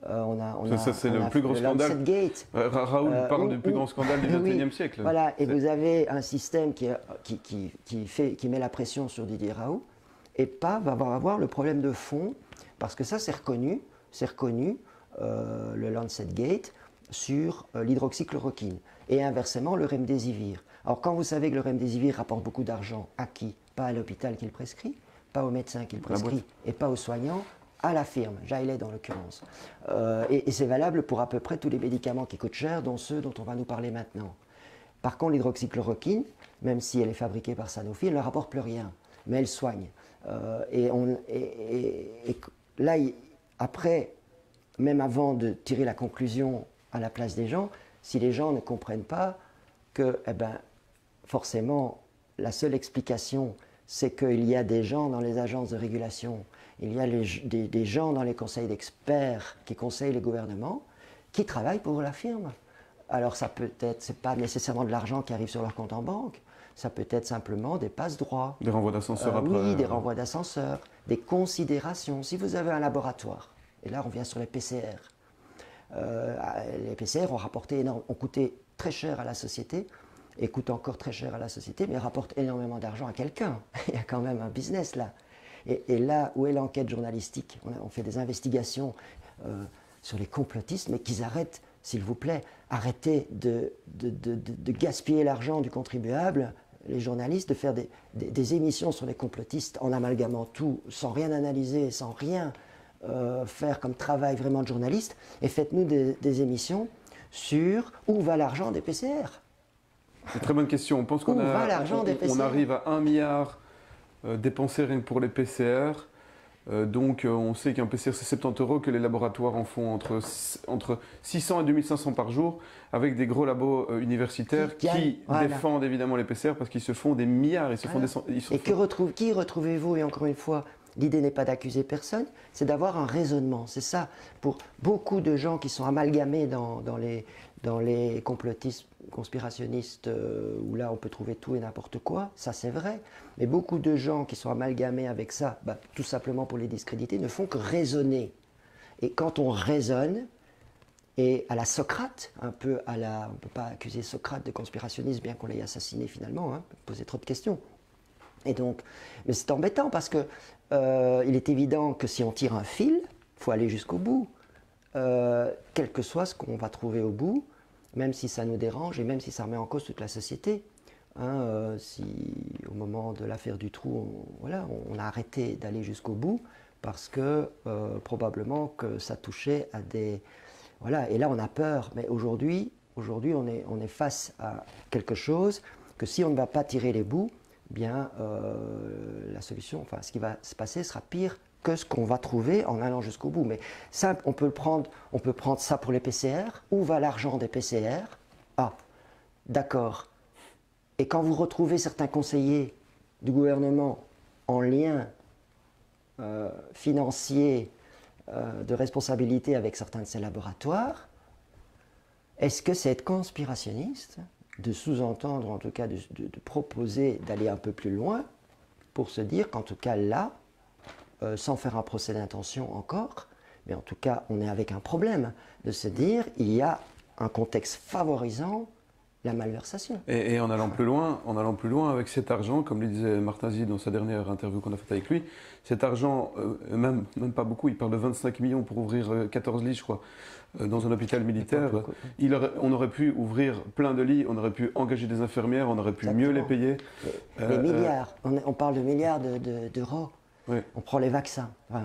A: ça, c'est le plus gros scandale.
B: Gate,
A: Raoul parle du plus grand scandale du XXIe siècle.
B: Voilà, et vous avez un système qui met la pression sur Didier Raoult, et pas va avoir le problème de fond, parce que ça, c'est reconnu, le Lancet Gate, sur l'hydroxychloroquine, et inversement le Remdesivir. Alors quand vous savez que le Remdesivir rapporte beaucoup d'argent, à qui? Pas à l'hôpital qui le prescrit, pas au médecin qui le prescrit, et pas aux soignants, à la firme, Gilead en l'occurrence. Et c'est valable pour à peu près tous les médicaments qui coûtent cher, dont ceux dont on va nous parler maintenant. Par contre, l'hydroxychloroquine, même si elle est fabriquée par Sanofi, elle ne rapporte plus rien, mais elle soigne. Là, après, même avant de tirer la conclusion à la place des gens, si les gens ne comprennent pas que, forcément, la seule explication, c'est qu'il y a des gens dans les agences de régulation, il y a des gens dans les conseils d'experts qui conseillent les gouvernements, qui travaillent pour la firme. Alors ça peut être, c'est pas nécessairement de l'argent qui arrive sur leur compte en banque, ça peut être simplement des passe-droits.
A: Des renvois d'ascenseur après.
B: Oui, des renvois d'ascenseur, des considérations. Si vous avez un laboratoire, et là on vient sur les PCR, les PCR ont coûté très cher à la société, et coûtent encore très cher à la société, mais rapportent énormément d'argent à quelqu'un. Il y a quand même un business là. Et là où est l'enquête journalistique? On fait des investigations sur les complotistes, mais qu'ils arrêtent, s'il vous plaît, arrêtez de gaspiller l'argent du contribuable, les journalistes, de faire des émissions sur les complotistes en amalgamant tout, sans rien analyser, sans rien faire comme travail vraiment de journaliste, et faites-nous des émissions sur où va l'argent des PCR.
A: Une très bonne question. On pense
B: Où va l'argent des
A: on
B: PCR?
A: arrive à 1 milliard dépensé rien que pour les PCR. Donc on sait qu'un PCR c'est 70 euros, que les laboratoires en font entre 600 et 2500 par jour, avec des gros labos universitaires qui
B: Voilà.
A: défendent évidemment les PCR parce qu'ils se font des milliards, ils se font
B: Voilà.
A: des...
B: Qui retrouvez-vous? Et encore une fois, l'idée n'est pas d'accuser personne, c'est d'avoir un raisonnement. C'est ça. Pour beaucoup de gens qui sont amalgamés dans les complotistes, conspirationnistes, où là on peut trouver tout et n'importe quoi, ça c'est vrai. Mais beaucoup de gens qui sont amalgamés avec ça, tout simplement pour les discréditer, ne font que raisonner. Et quand on raisonne, et à la Socrate, un peu on ne peut pas accuser Socrate de conspirationnisme, bien qu'on l'ait assassiné finalement, hein, poser trop de questions. Et donc, mais c'est embêtant parce que il est évident que si on tire un fil, il faut aller jusqu'au bout. Quel que soit ce qu'on va trouver au bout, même si ça nous dérange et même si ça remet en cause toute la société. Hein, si au moment de l'affaire du trou, on a arrêté d'aller jusqu'au bout parce que probablement que ça touchait à des... Voilà, et là on a peur, mais aujourd'hui on est face à quelque chose que si on ne va pas tirer les bouts, bien la solution, enfin ce qui va se passer sera pire que ce qu'on va trouver en allant jusqu'au bout. Mais ça, on peut prendre ça pour les PCR. Où va l'argent des PCR? Ah, d'accord. Et quand vous retrouvez certains conseillers du gouvernement en lien financier de responsabilité avec certains de ces laboratoires, est-ce que c'est être conspirationniste de sous-entendre, en tout cas de proposer d'aller un peu plus loin pour se dire qu'en tout cas là, sans faire un procès d'intention encore, mais en tout cas on est avec un problème de se dire il y a un contexte favorisant la malversation.
A: Et en allant plus loin avec cet argent, comme le disait Martin Zid dans sa dernière interview qu'on a faite avec lui, cet argent, même pas beaucoup, il parle de 25 millions pour ouvrir 14 lits, je crois, dans un hôpital militaire. On aurait pu ouvrir plein de lits, on aurait pu engager des infirmières, on aurait pu mieux les payer.
B: Les milliards, on parle de milliards d'euros.
A: Oui.
B: On prend les vaccins. Enfin,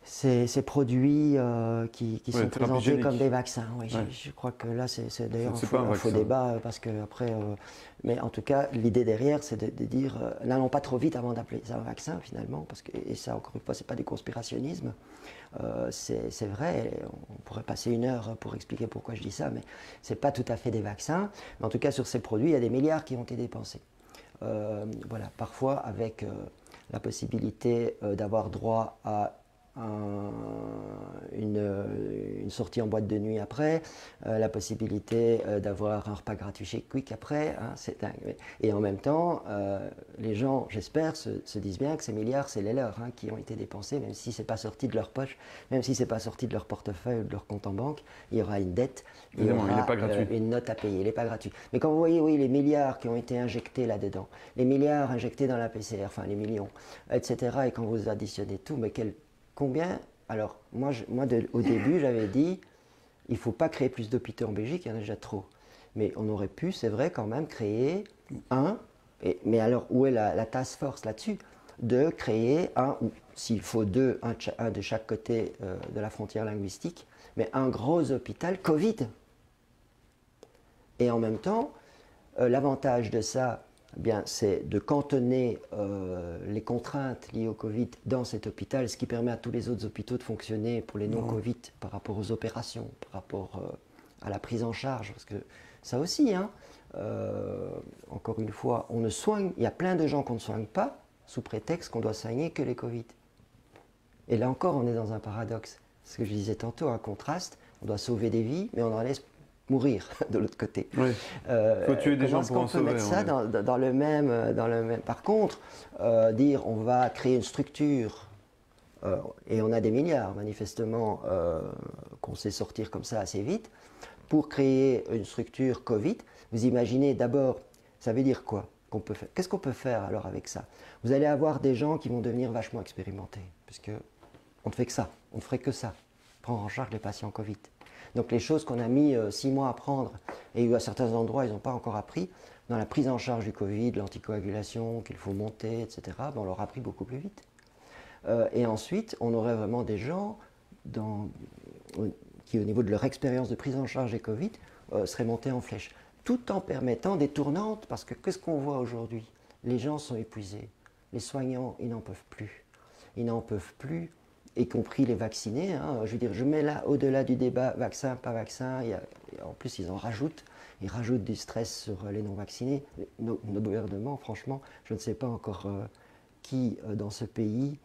B: ces produits qui sont présentés comme des vaccins. Oui, ouais. Je crois que là, c'est d'ailleurs un faux débat, parce que après, mais en tout cas, l'idée derrière, c'est de dire n'allons pas trop vite avant d'appeler ça un vaccin, finalement, parce que, et ça, encore une fois, c'est pas du conspirationnisme. C'est vrai, on pourrait passer une heure pour expliquer pourquoi je dis ça, mais c'est pas tout à fait des vaccins. Mais en tout cas, sur ces produits, il y a des milliards qui ont été dépensés. Voilà, parfois avec la possibilité d'avoir droit à une sortie en boîte de nuit après, la possibilité d'avoir un repas gratuit chez Quick après, hein, c'est dingue. Et en même temps, les gens, j'espère, se disent bien que ces milliards, c'est les leurs, hein, qui ont été dépensés, même si c'est pas sorti de leur poche, même si c'est pas sorti de leur portefeuille ou de leur compte en banque, il y aura une dette, il y aura une note à payer, il n'est pas gratuit. Mais quand vous voyez, oui, les milliards qui ont été injectés là-dedans, les milliards injectés dans la PCR, enfin les millions, etc., et quand vous additionnez tout, mais combien? Alors, moi au début, j'avais dit, il ne faut pas créer plus d'hôpitaux en Belgique, il y en a déjà trop. Mais on aurait pu, c'est vrai, quand même, créer mais alors, où est la task force là-dessus? De créer ou s'il faut deux, un de chaque côté de la frontière linguistique, mais un gros hôpital Covid. Et en même temps, l'avantage de ça, bien, c'est de cantonner les contraintes liées au Covid dans cet hôpital, ce qui permet à tous les autres hôpitaux de fonctionner pour les non-Covid par rapport aux opérations, par rapport à la prise en charge. Parce que ça aussi, hein, encore une fois, on ne soigne, il y a plein de gens qu'on ne soigne pas sous prétexte qu'on doit soigner que les Covid. Et là encore, on est dans un paradoxe. Ce que je disais tantôt, un contraste, on doit sauver des vies, mais on en laisse mourir de l'autre côté.
A: Oui. Faut tuer des gens pour en sauver.
B: Mettre ça dans le même. Par contre, dire on va créer une structure, et on a des milliards manifestement qu'on sait sortir comme ça assez vite, pour créer une structure Covid. Vous imaginez d'abord, ça veut dire quoi qu'on peut faire? Qu'est-ce qu'on peut faire alors avec ça? Vous allez avoir des gens qui vont devenir vachement expérimentés, puisque on ne fait que ça, on ne ferait que ça, prendre en charge les patients Covid. Donc les choses qu'on a mis 6 mois à prendre, et à certains endroits ils n'ont pas encore appris, dans la prise en charge du Covid, l'anticoagulation qu'il faut monter, etc., on leur a appris beaucoup plus vite. Et ensuite, on aurait vraiment des gens qui, au niveau de leur expérience de prise en charge des Covid, serait monté en flèche. Tout en permettant des tournantes, parce que qu'est-ce qu'on voit aujourd'hui? Les gens sont épuisés. Les soignants, ils n'en peuvent plus. Ils n'en peuvent plus, y compris les vaccinés. Hein. Je veux dire, je mets là, au-delà du débat vaccin, pas vaccin, en plus ils en rajoutent. Ils rajoutent du stress sur les non-vaccinés. Nos gouvernements, franchement, je ne sais pas encore qui dans ce pays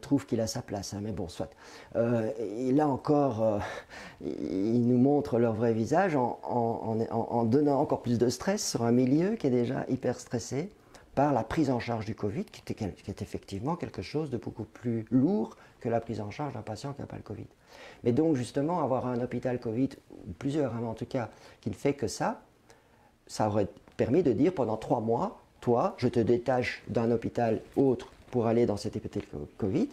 B: trouve qu'il a sa place, hein, mais bon, soit. Et là encore, ils nous montrent leur vrai visage en donnant encore plus de stress sur un milieu qui est déjà hyper stressé par la prise en charge du Covid, qui est effectivement quelque chose de beaucoup plus lourd que la prise en charge d'un patient qui n'a pas le Covid. Mais donc justement, avoir un hôpital Covid, ou plusieurs en tout cas, qui ne fait que ça aurait permis de dire pendant 3 mois, toi, je te détache d'un hôpital autre pour aller dans cet hôpital Covid,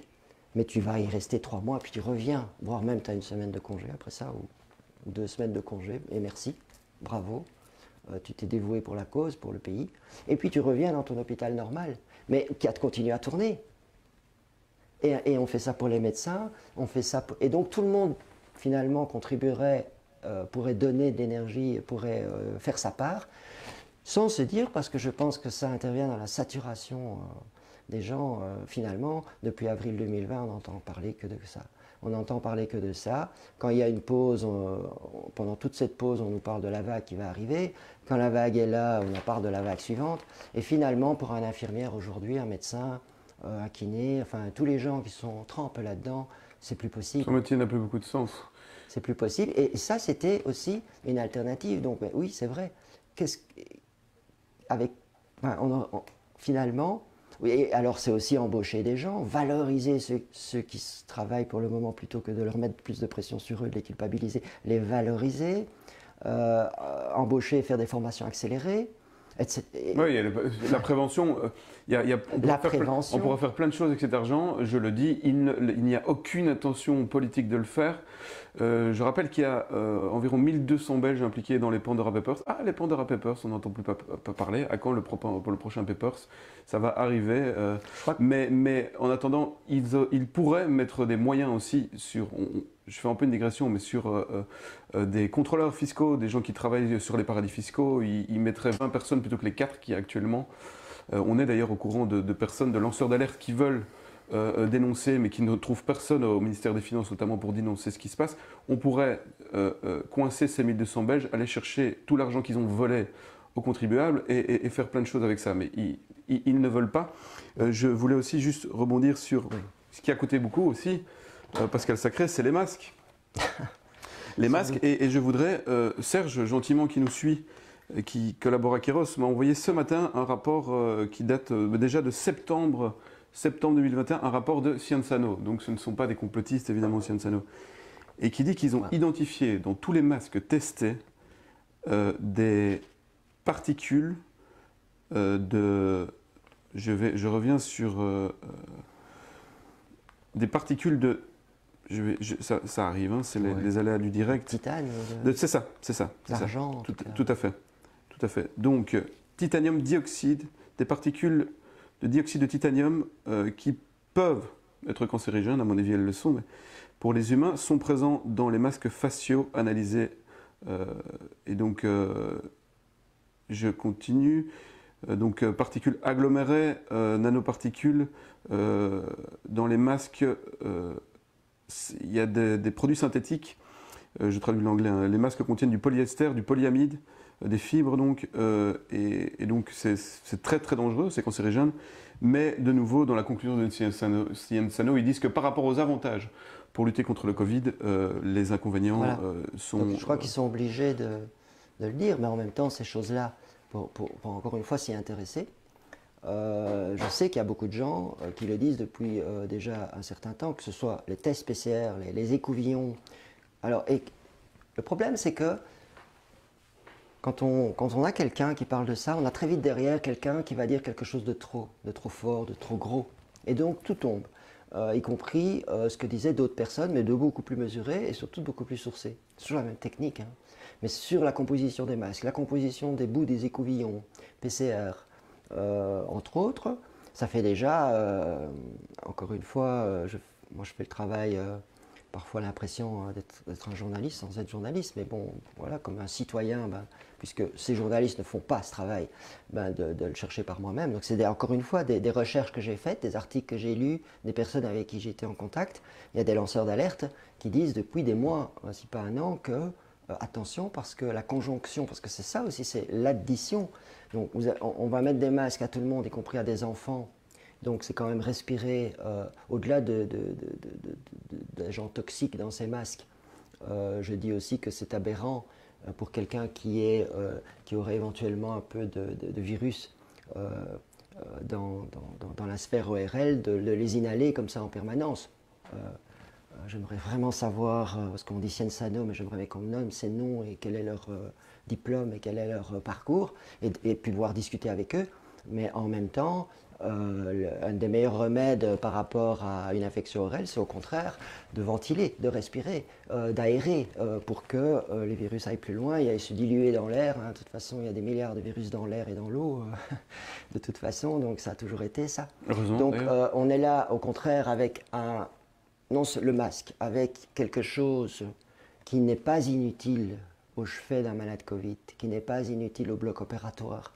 B: mais tu vas y rester 3 mois, puis tu reviens, voire même tu as une semaine de congé après ça, ou 2 semaines de congé, et merci, bravo, tu t'es dévoué pour la cause, pour le pays, et puis tu reviens dans ton hôpital normal, mais qui a continué à tourner. Et on fait ça pour les médecins, on fait ça et donc tout le monde finalement contribuerait, pourrait donner de l'énergie, pourrait faire sa part, sans se dire, parce que je pense que ça intervient dans la saturation des gens, finalement, depuis avril 2020, on n'entend parler que de ça. On n'entend parler que de ça. Quand il y a une pause, pendant toute cette pause, on nous parle de la vague qui va arriver. Quand la vague est là, on en parle de la vague suivante. Et finalement, pour un infirmière aujourd'hui, un médecin, un kiné, enfin tous les gens qui sont trempés là-dedans, c'est plus possible.
A: Son métier n'a plus beaucoup de sens.
B: C'est plus possible. Et ça, c'était aussi une alternative. Donc oui, c'est vrai. Finalement, oui, alors c'est aussi embaucher des gens, valoriser ceux qui travaillent pour le moment plutôt que de leur mettre plus de pression sur eux, de les culpabiliser, les valoriser, embaucher, faire des formations accélérées.
A: Oui, il y a la prévention. On pourra faire plein de choses avec cet argent. Je le dis, il n'y a aucune intention politique de le faire. Je rappelle qu'il y a environ 1200 Belges impliqués dans les Pandora Papers. Ah, les Pandora Papers, on n'entend plus pas parler. À quand pour le prochain Papers? Ça va arriver. Mais en attendant, ils pourraient mettre des moyens aussi sur... je fais un peu une digression, mais sur des contrôleurs fiscaux, des gens qui travaillent sur les paradis fiscaux. Ils mettraient 20 personnes plutôt que les 4 qui actuellement. On est d'ailleurs au courant de personnes, de lanceurs d'alerte qui veulent dénoncer, mais qui ne trouvent personne au ministère des Finances, notamment pour dénoncer ce qui se passe. On pourrait coincer ces 1200 Belges, aller chercher tout l'argent qu'ils ont volé aux contribuables et faire plein de choses avec ça. Mais ils ne veulent pas. Je voulais aussi juste rebondir sur ce qui a coûté beaucoup aussi, Pascal Sacré, c'est les masques. Les masques, et je voudrais, Serge, gentiment, qui nous suit, qui collabore à Kairos, m'a envoyé ce matin un rapport qui date déjà de septembre 2021, un rapport de Sciensano. Donc ce ne sont pas des complotistes, évidemment, Sciensano. Et qui dit qu'ils ont identifié dans tous les masques testés des particules de... Je reviens sur... des particules de... ça arrive, hein, c'est les aléas du direct.
B: Titane.
A: C'est ça.
B: L'argent.
A: Tout à fait. Donc, titanium dioxyde, des particules de dioxyde de titanium qui peuvent être cancérigènes, à mon avis elles le sont, mais pour les humains, sont présents dans les masques faciaux analysés. Et donc, je continue. Donc, particules agglomérées, nanoparticules, dans les masques, il y a des produits synthétiques, je traduis l'anglais, hein. Les masques contiennent du polyester, du polyamide, des fibres donc, et donc c'est très très dangereux, c'est cancérigène, mais de nouveau dans la conclusion de Sciensano, ils disent que par rapport aux avantages pour lutter contre le Covid, les inconvénients sont...
B: Donc, je crois qu'ils sont obligés de le dire, mais en même temps ces choses-là, pour encore une fois s'y intéresser, je sais qu'il y a beaucoup de gens qui le disent depuis déjà un certain temps, que ce soit les tests PCR, les écouvillons. Alors, et le problème, c'est que quand on a quelqu'un qui parle de ça, on a très vite derrière quelqu'un qui va dire quelque chose de trop fort, de trop gros. Et donc, tout tombe, y compris ce que disaient d'autres personnes, mais de beaucoup plus mesurées et surtout beaucoup plus sourcées. C'est toujours la même technique, hein. Mais sur la composition des masques, la composition des bouts des écouvillons, PCR, entre autres, ça fait déjà, encore une fois, moi je fais le travail parfois l'impression d'être un journaliste sans être journaliste, mais bon, voilà, comme un citoyen, puisque ces journalistes ne font pas ce travail, de le chercher par moi-même. Donc c'est encore une fois des recherches que j'ai faites, des articles que j'ai lus, des personnes avec qui j'étais en contact. Il y a des lanceurs d'alerte qui disent depuis des mois, si pas un an, que attention, parce que la conjonction, parce que c'est ça aussi, c'est l'addition. Donc on va mettre des masques à tout le monde, y compris à des enfants. Donc c'est quand même respirer, au-delà d'agents toxiques dans ces masques. Je dis aussi que c'est aberrant pour quelqu'un qui aurait éventuellement un peu de virus dans la sphère ORL, de les inhaler comme ça en permanence. J'aimerais vraiment savoir, parce qu'on dit Sciences Sano, mais j'aimerais qu'on me nomme ces noms et quel est leur diplôme et quel est leur parcours, et puis pouvoir discuter avec eux. Mais en même temps, un des meilleurs remèdes par rapport à une infection ORL, c'est au contraire de ventiler, de respirer, d'aérer pour que les virus aillent plus loin et aillent se diluer dans l'air. Hein. De toute façon, il y a des milliards de virus dans l'air et dans l'eau, de toute façon, donc ça a toujours été ça.
A: Heureusement,
B: donc on est là, au contraire, avec le masque, avec quelque chose qui n'est pas inutile au chevet d'un malade Covid, qui n'est pas inutile au bloc opératoire,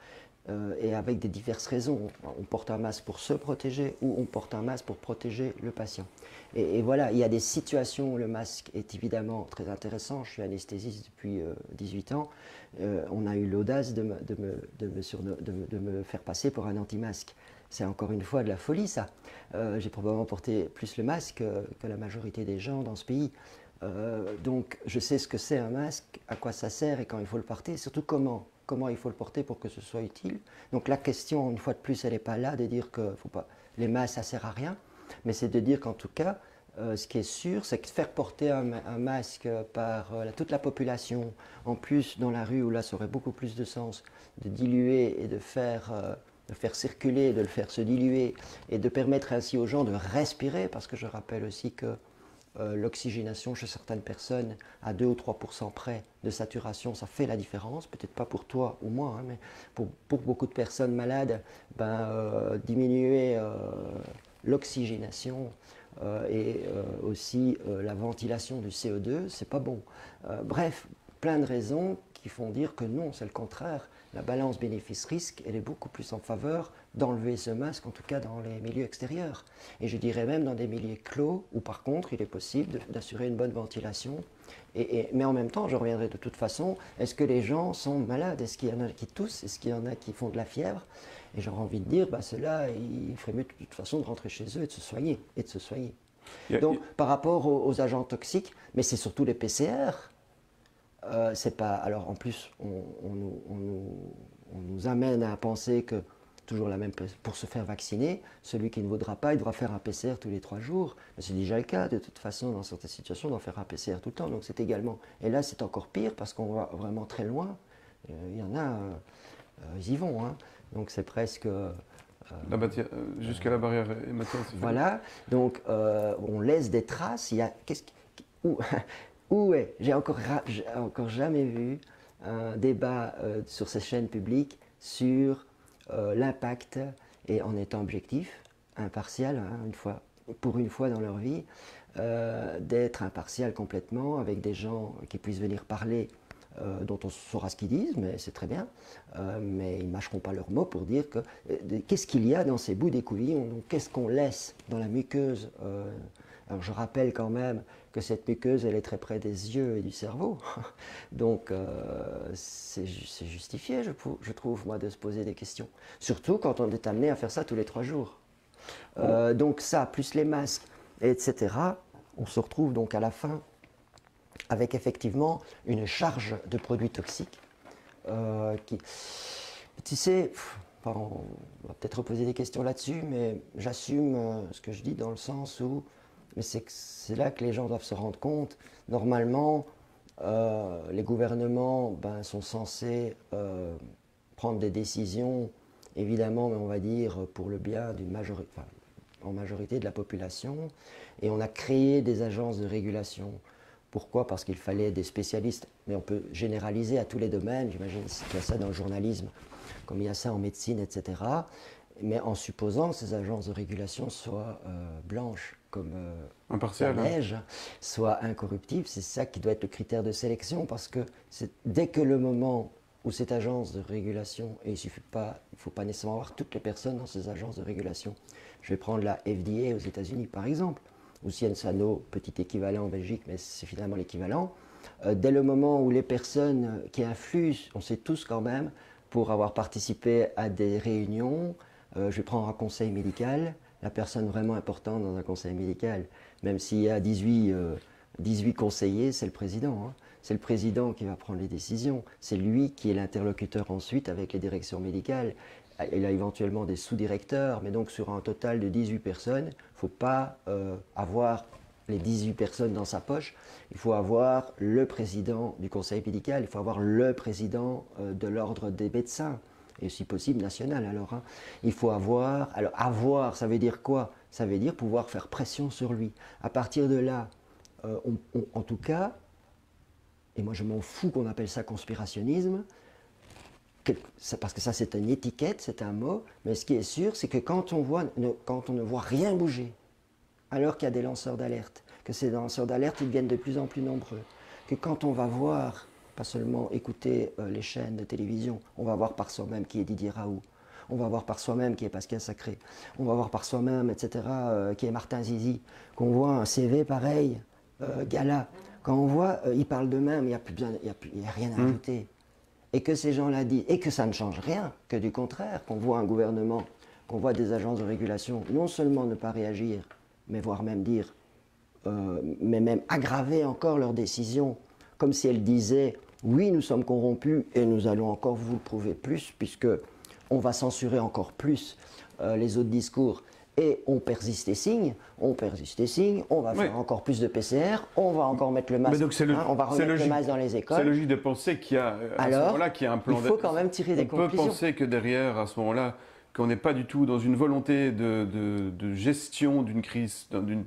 B: et avec des diverses raisons. On porte un masque pour se protéger ou on porte un masque pour protéger le patient. Et voilà, il y a des situations où le masque est évidemment très intéressant. Je suis anesthésiste depuis 18 ans. On a eu l'audace de me faire passer pour un anti-masque. C'est encore une fois de la folie, ça. J'ai probablement porté plus le masque que la majorité des gens dans ce pays. Donc je sais ce que c'est un masque, à quoi ça sert et quand il faut le porter, et surtout comment il faut le porter pour que ce soit utile. Donc la question, une fois de plus, elle n'est pas là de dire que les masques, ça ne sert à rien, mais c'est de dire qu'en tout cas, ce qui est sûr, c'est que faire porter un masque par toute la population, en plus dans la rue où là ça aurait beaucoup plus de sens, de diluer et de faire circuler, de le faire se diluer et de permettre ainsi aux gens de respirer, parce que je rappelle aussi que l'oxygénation chez certaines personnes à 2 ou 3% près de saturation, ça fait la différence, peut-être pas pour toi ou moi, hein, mais pour beaucoup de personnes malades, diminuer l'oxygénation et aussi la ventilation du CO2, c'est pas bon. Bref, plein de raisons qui font dire que non, c'est le contraire. La balance bénéfice-risque, elle est beaucoup plus en faveur d'enlever ce masque, en tout cas dans les milieux extérieurs. Et je dirais même dans des milieux clos, où par contre, il est possible d'assurer une bonne ventilation. Mais en même temps, je reviendrai de toute façon, est-ce que les gens sont malades? Est-ce qu'il y en a qui toussent? Est-ce qu'il y en a qui font de la fièvre? Et j'aurais envie de dire, ceux-là, il ferait mieux de toute façon de rentrer chez eux et de se soigner. Donc, par rapport aux agents toxiques, mais c'est surtout les PCR. C'est pas. Alors en plus, on nous amène à penser que toujours la même pour se faire vacciner, celui qui ne voudra pas, il devra faire un PCR tous les 3 jours. C'est déjà le cas de toute façon dans certaines situations d'en faire un PCR tout le temps. Donc c'est également. Et là c'est encore pire parce qu'on va vraiment très loin. Il y en a, ils y vont. Hein. Donc c'est presque.
A: Jusqu'à la barrière hématome.
B: Voilà. Donc on laisse des traces. Il y a où est? J'ai encore jamais vu un débat sur ces chaînes publiques sur l'impact, et en étant objectif, impartial, hein, pour une fois dans leur vie, d'être impartial complètement, avec des gens qui puissent venir parler, dont on saura ce qu'ils disent, mais c'est très bien, mais ils ne mâcheront pas leurs mots pour dire qu'est-ce qu'il y a dans ces bouts d'écouvillon, qu'est-ce qu'on laisse dans la muqueuse. Alors je rappelle quand même que cette muqueuse, elle est très près des yeux et du cerveau. Donc c'est justifié, je trouve, moi, de se poser des questions. Surtout quand on est amené à faire ça tous les 3 jours. Donc ça, plus les masques, etc., on se retrouve donc à la fin avec effectivement une charge de produits toxiques qui... Tu sais, on va peut-être reposer des questions là-dessus, mais j'assume ce que je dis dans le sens où mais c'est là que les gens doivent se rendre compte. Normalement, les gouvernements sont censés prendre des décisions, évidemment, mais on va dire pour le bien en majorité de la population. Et on a créé des agences de régulation. Pourquoi? Parce qu'il fallait des spécialistes, mais on peut généraliser à tous les domaines. J'imagine qu'il y a ça dans le journalisme, comme il y a ça en médecine, etc. Mais en supposant que ces agences de régulation soient blanches comme
A: Impartial,
B: la
A: hein.
B: neige, soit incorruptible. C'est ça qui doit être le critère de sélection, parce que dès que le moment où cette agence de régulation, et il ne faut pas nécessairement avoir toutes les personnes dans ces agences de régulation. Je vais prendre la FDA aux États-Unis par exemple, ou Cienzano, petit équivalent en Belgique, mais c'est finalement l'équivalent. Dès le moment où les personnes qui influent, on sait tous quand même, pour avoir participé à des réunions, je vais prendre un conseil médical, la personne vraiment importante dans un conseil médical, même s'il y a 18 conseillers, c'est le président. Hein. C'est le président qui va prendre les décisions. C'est lui qui est l'interlocuteur ensuite avec les directions médicales. Il a éventuellement des sous-directeurs, mais donc sur un total de 18 personnes, il ne faut pas avoir les 18 personnes dans sa poche. Il faut avoir le président du conseil médical, il faut avoir le président de l'ordre des médecins, et si possible national alors. Hein. Il faut avoir... Alors avoir, ça veut dire quoi? Ça veut dire pouvoir faire pression sur lui. À partir de là, en tout cas, et moi je m'en fous qu'on appelle ça conspirationnisme, parce que ça c'est une étiquette, c'est un mot, mais ce qui est sûr, c'est que quand on ne voit rien bouger, alors qu'il y a des lanceurs d'alerte, que ces lanceurs d'alerte ils deviennent de plus en plus nombreux, que quand on va voir, pas seulement écouter les chaînes de télévision, on va voir par soi-même qui est Didier Raoult, on va voir par soi-même qui est Pascal Sacré, on va voir par soi-même, etc., qui est Martin Zizi, qu'on voit un CV pareil, Gala, quand on voit, ils parlent d'eux-mêmes, il n'y a rien à ajouter. Et que ces gens-là disent, et que ça ne change rien, que du contraire, qu'on voit un gouvernement, qu'on voit des agences de régulation, non seulement ne pas réagir, mais voire même dire, mais même aggraver encore leurs décisions, comme si elles disaient, oui, nous sommes corrompus et nous allons encore vous le prouver plus, puisque on va censurer encore plus les autres discours. Et on persiste et signe, on va faire encore plus de PCR, on va encore mettre le masque, on va remettre le masque dans les écoles.
A: C'est logique de penser qu'il y a à ce moment-là qu'il y a un plan.
B: Il faut quand même tirer des conclusions.
A: On peut penser que derrière, à ce moment-là, qu'on n'est pas du tout dans une volonté de gestion d'une crise, d'une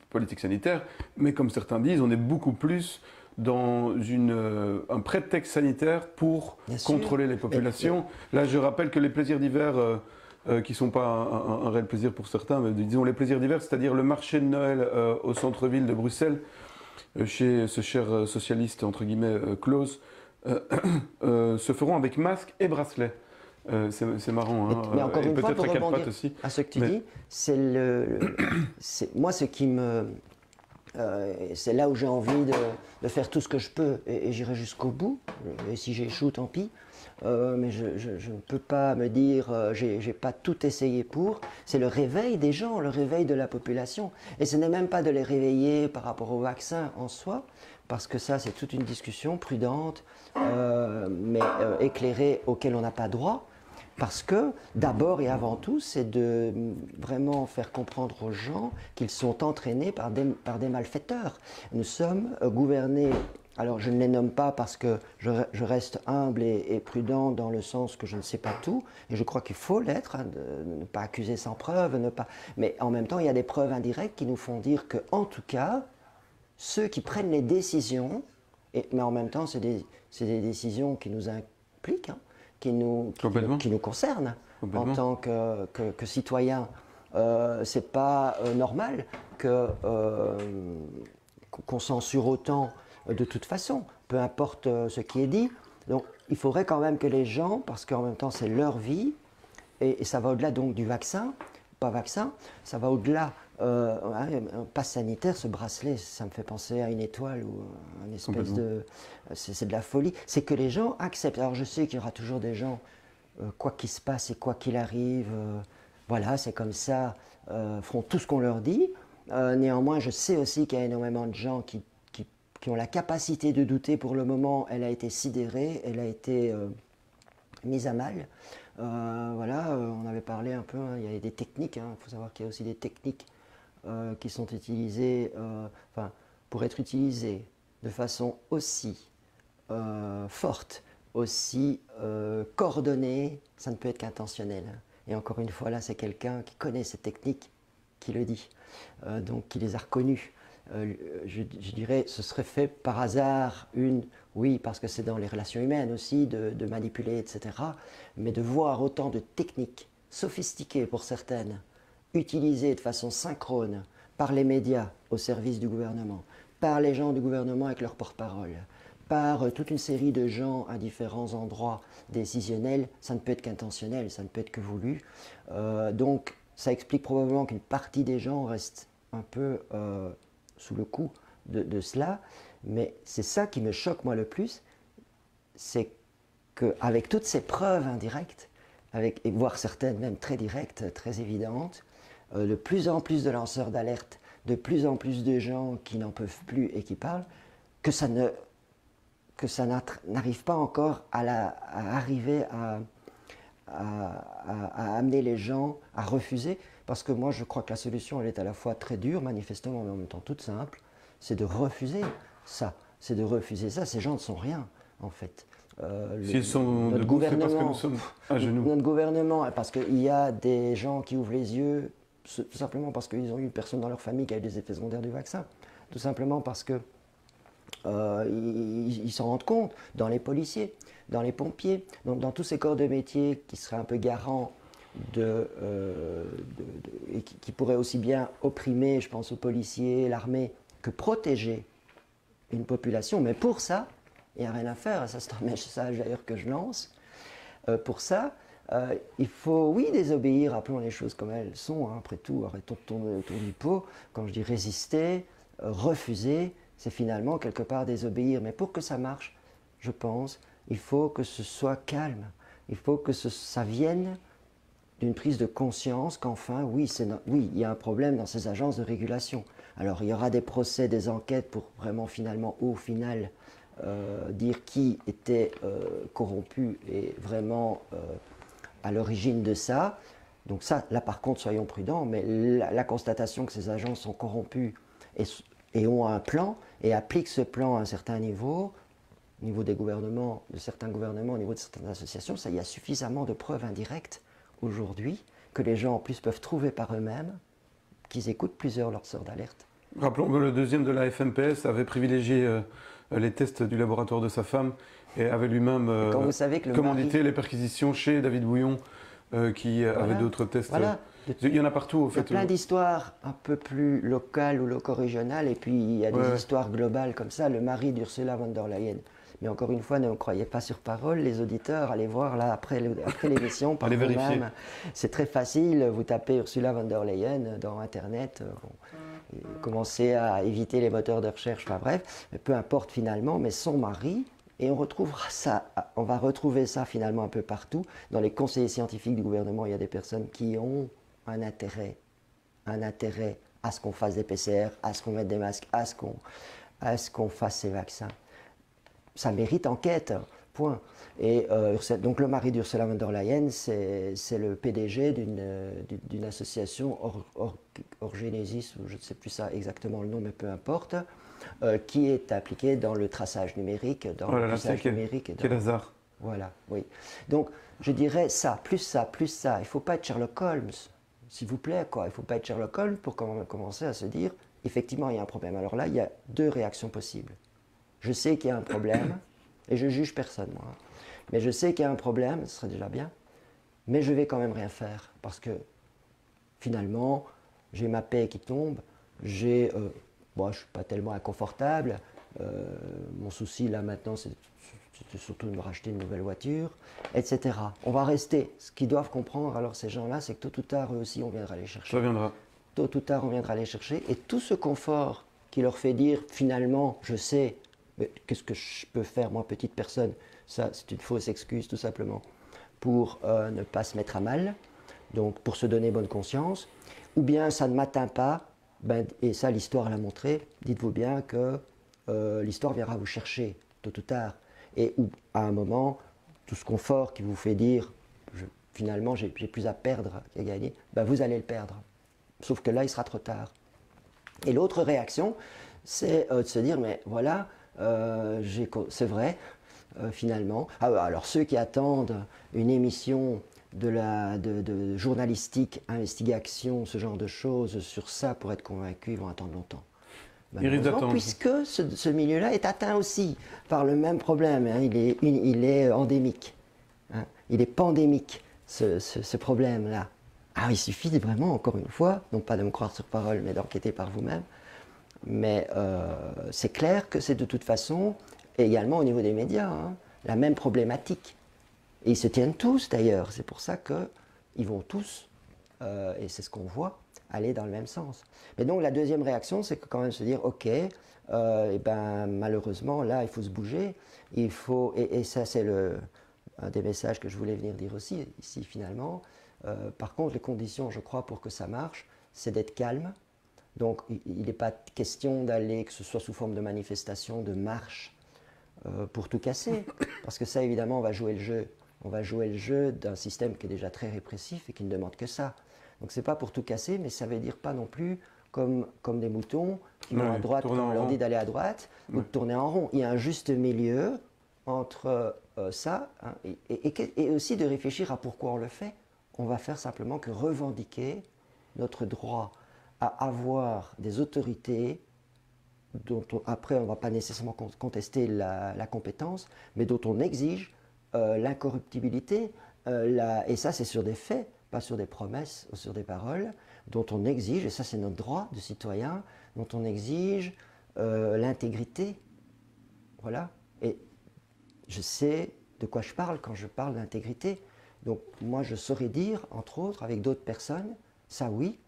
A: politique sanitaire, mais comme certains disent, on est beaucoup plus dans un prétexte sanitaire pour contrôler les populations. Là, je rappelle que les plaisirs d'hiver... qui ne sont pas un réel plaisir pour certains, mais disons les plaisirs d'hiver, c'est-à-dire le marché de Noël au centre-ville de Bruxelles, chez ce cher socialiste, entre guillemets, Klaus, se feront avec masque et bracelet. C'est marrant. Hein,
B: mais encore une fois, pour rebondir
A: aussi.
B: À ce que tu dis, moi, ce qui me... c'est là où j'ai envie de faire tout ce que je peux, et j'irai jusqu'au bout, et si j'échoue, tant pis. Mais je ne peux pas me dire, j'ai pas tout essayé pour. C'est le réveil des gens, le réveil de la population. Et ce n'est même pas de les réveiller par rapport au vaccin en soi, parce que ça, c'est toute une discussion prudente, mais éclairée, auquel on n'a pas droit. Parce que, d'abord et avant tout, c'est de vraiment faire comprendre aux gens qu'ils sont entraînés par des malfaiteurs. Nous sommes gouvernés. Alors, je ne les nomme pas parce que je reste humble et prudent dans le sens que je ne sais pas tout, et je crois qu'il faut l'être, hein, de ne pas accuser sans preuve, mais en même temps, il y a des preuves indirectes qui nous font dire que, en tout cas, ceux qui prennent les décisions, mais en même temps, c'est des décisions qui nous impliquent, hein, qui nous concernent en tant que citoyens. C'est pas normal qu'on censure autant. De toute façon, peu importe ce qui est dit. Donc, il faudrait quand même que les gens, parce qu'en même temps, c'est leur vie, et ça va au-delà donc du vaccin, pas vaccin, ça va au-delà. Un pass sanitaire, ce bracelet, ça me fait penser à une étoile ou une espèce de... C'est de la folie. C'est que les gens acceptent. Alors, je sais qu'il y aura toujours des gens, quoi qu'il se passe et quoi qu'il arrive, voilà, c'est comme ça, feront tout ce qu'on leur dit. Néanmoins, je sais aussi qu'il y a énormément de gens qui ont la capacité de douter. Pour le moment, elle a été sidérée, elle a été mise à mal. Voilà, on avait parlé un peu, hein, il y a des techniques, il faut savoir qu'il y a aussi des techniques qui sont utilisées, pour être utilisées de façon aussi forte, aussi coordonnée, ça ne peut être qu'intentionnel. Et encore une fois, là, c'est quelqu'un qui connaît ces techniques qui le dit, donc qui les a reconnues. Je dirais, ce serait fait par hasard, oui, parce que c'est dans les relations humaines aussi, de manipuler, etc. Mais de voir autant de techniques sophistiquées pour certaines, utilisées de façon synchrone par les médias au service du gouvernement, par les gens du gouvernement avec leur porte-parole, par toute une série de gens à différents endroits décisionnels, ça ne peut être qu'intentionnel, ça ne peut être que voulu. Donc ça explique probablement qu'une partie des gens reste un peu sous le coup de cela, mais c'est ça qui me choque moi le plus, c'est qu'avec toutes ces preuves indirectes, et voire certaines même très directes, très évidentes, de plus en plus de lanceurs d'alerte, de plus en plus de gens qui n'en peuvent plus et qui parlent, que ça n'arrive pas encore à arriver à amener les gens à refuser, parce que moi je crois que la solution elle est à la fois très dure manifestement mais en même temps toute simple, c'est de refuser ça, ces gens ne sont rien en fait.
A: S'ils sont debout, c'est parce que nous sommes à genoux.
B: Notre gouvernement, parce qu'il y a des gens qui ouvrent les yeux, tout simplement parce qu'ils ont eu une personne dans leur famille qui a eu des effets secondaires du vaccin, tout simplement parce que ils s'en rendent compte, dans les policiers, dans les pompiers, donc dans tous ces corps de métier qui seraient un peu garants et qui pourraient aussi bien opprimer, je pense aux policiers, l'armée, que protéger une population. Mais pour ça, il n'y a rien à faire, ça c'est un message d'ailleurs que je lance. Pour ça, il faut, oui, désobéir, appelons les choses comme elles sont, hein, après tout, arrêtons de tourner autour du pot. Quand je dis résister, refuser, c'est finalement quelque part désobéir. Mais pour que ça marche, je pense, il faut que ce soit calme. Il faut que ça vienne d'une prise de conscience qu'enfin, oui, il y a un problème dans ces agences de régulation. Alors, il y aura des procès, des enquêtes pour vraiment finalement, au final, dire qui était corrompu et vraiment à l'origine de ça. Donc ça, là par contre, soyons prudents, mais la constatation que ces agences sont corrompues et ont un plan, et appliquent ce plan à un certain niveau, au niveau des gouvernements, de certains gouvernements, au niveau de certaines associations, ça, il y a suffisamment de preuves indirectes aujourd'hui que les gens en plus peuvent trouver par eux-mêmes, qu'ils écoutent plusieurs lanceurs d'alerte.
A: Rappelons que le deuxième de la FMPS avait privilégié les tests du laboratoire de sa femme et avait lui-même commandité les perquisitions chez David Bouillon qui avait d'autres tests.
B: Voilà.
A: Il y en a partout au fait.
B: Il y a plein d'histoires un peu plus locales ou loco-régionales et puis il y a des histoires globales comme ça. Le mari d'Ursula von der Leyen. Mais encore une fois, ne croyez pas sur parole, les auditeurs, allez voir là après l'émission par vous-même. C'est très facile, vous tapez Ursula von der Leyen dans Internet, commencez à éviter les moteurs de recherche, enfin bref, mais peu importe finalement, mais son mari, et on retrouvera ça, on va retrouver ça finalement un peu partout. Dans les conseillers scientifiques du gouvernement, il y a des personnes qui ont un intérêt à ce qu'on fasse des PCR, à ce qu'on mette des masques, à ce qu'on fasse ces vaccins. Ça mérite enquête, point. Et donc le mari d'Ursula von der Leyen, c'est le PDG d'une association Orgenesis, ou je ne sais plus ça exactement le nom, mais peu importe, qui est appliquée dans le traçage numérique, dans le traçage numérique.
A: Quel hasard.
B: Voilà, oui. Donc je dirais ça, plus ça, plus ça. Il ne faut pas être Sherlock Holmes, s'il vous plaît, quoi. Il ne faut pas être Sherlock Holmes pour commencer à se dire, effectivement, il y a un problème. Alors là, il y a deux réactions possibles. Je sais qu'il y a un problème, et je juge personne, moi. Mais je sais qu'il y a un problème, ce serait déjà bien, mais je vais quand même rien faire, parce que finalement, j'ai ma paie qui tombe, je ne suis pas tellement inconfortable, mon souci là maintenant, c'est surtout de me racheter une nouvelle voiture, etc. On va rester. Ce qu'ils doivent comprendre, alors ces gens-là, c'est que tôt ou tard, eux aussi, on viendra les chercher.
A: Ça viendra.
B: Tôt ou tard, on viendra les chercher, et tout ce confort qui leur fait dire, finalement, je sais, mais qu'est-ce que je peux faire, moi, petite personne? Ça, c'est une fausse excuse, tout simplement, pour ne pas se mettre à mal, donc pour se donner bonne conscience. Ou bien ça ne m'atteint pas, et ça, l'histoire l'a montré, dites-vous bien que l'histoire viendra vous chercher, tôt ou tard. Et à un moment, tout ce confort qui vous fait dire, finalement, j'ai plus à perdre qu'à gagner, vous allez le perdre. Sauf que là, il sera trop tard. Et l'autre réaction, c'est de se dire, mais voilà, c'est vrai, finalement. Alors ceux qui attendent une émission de journalistique, investigation, ce genre de choses, sur ça pour être convaincus, ils vont attendre longtemps. Puisque ce milieu-là est atteint aussi par le même problème, hein, il est endémique, hein, il est pandémique, ce problème-là, il suffit vraiment, encore une fois, non pas de me croire sur parole, mais d'enquêter par vous-même. Mais c'est clair que c'est de toute façon, également au niveau des médias, hein, la même problématique. Et ils se tiennent tous d'ailleurs, c'est pour ça qu'ils vont tous, et c'est ce qu'on voit, aller dans le même sens. Mais donc la deuxième réaction, c'est quand même se dire, ok, et ben, malheureusement, là, il faut se bouger, il faut, et ça c'est un des messages que je voulais venir dire aussi, ici finalement. Par contre, les conditions, je crois, pour que ça marche, c'est d'être calme. Donc il n'est pas question d'aller, que ce soit sous forme de manifestation, de marche, pour tout casser. Parce que ça, évidemment, on va jouer le jeu. On va jouer le jeu d'un système qui est déjà très répressif et qui ne demande que ça. Donc c'est pas pour tout casser, mais ça veut dire pas non plus comme des moutons qui vont à droite quand on leur dit d'aller à droite, ou de tourner en rond. Il y a un juste milieu entre ça, hein, et aussi de réfléchir à pourquoi on le fait. On va faire simplement que revendiquer notre droit à avoir des autorités dont après on ne va pas nécessairement contester la compétence, mais dont on exige l'incorruptibilité, et ça c'est sur des faits, pas sur des promesses ou sur des paroles, dont on exige, et ça c'est notre droit de citoyen, dont on exige l'intégrité. Voilà. Et je sais de quoi je parle quand je parle d'intégrité. Donc moi je saurais dire, entre autres, avec d'autres personnes, ça oui,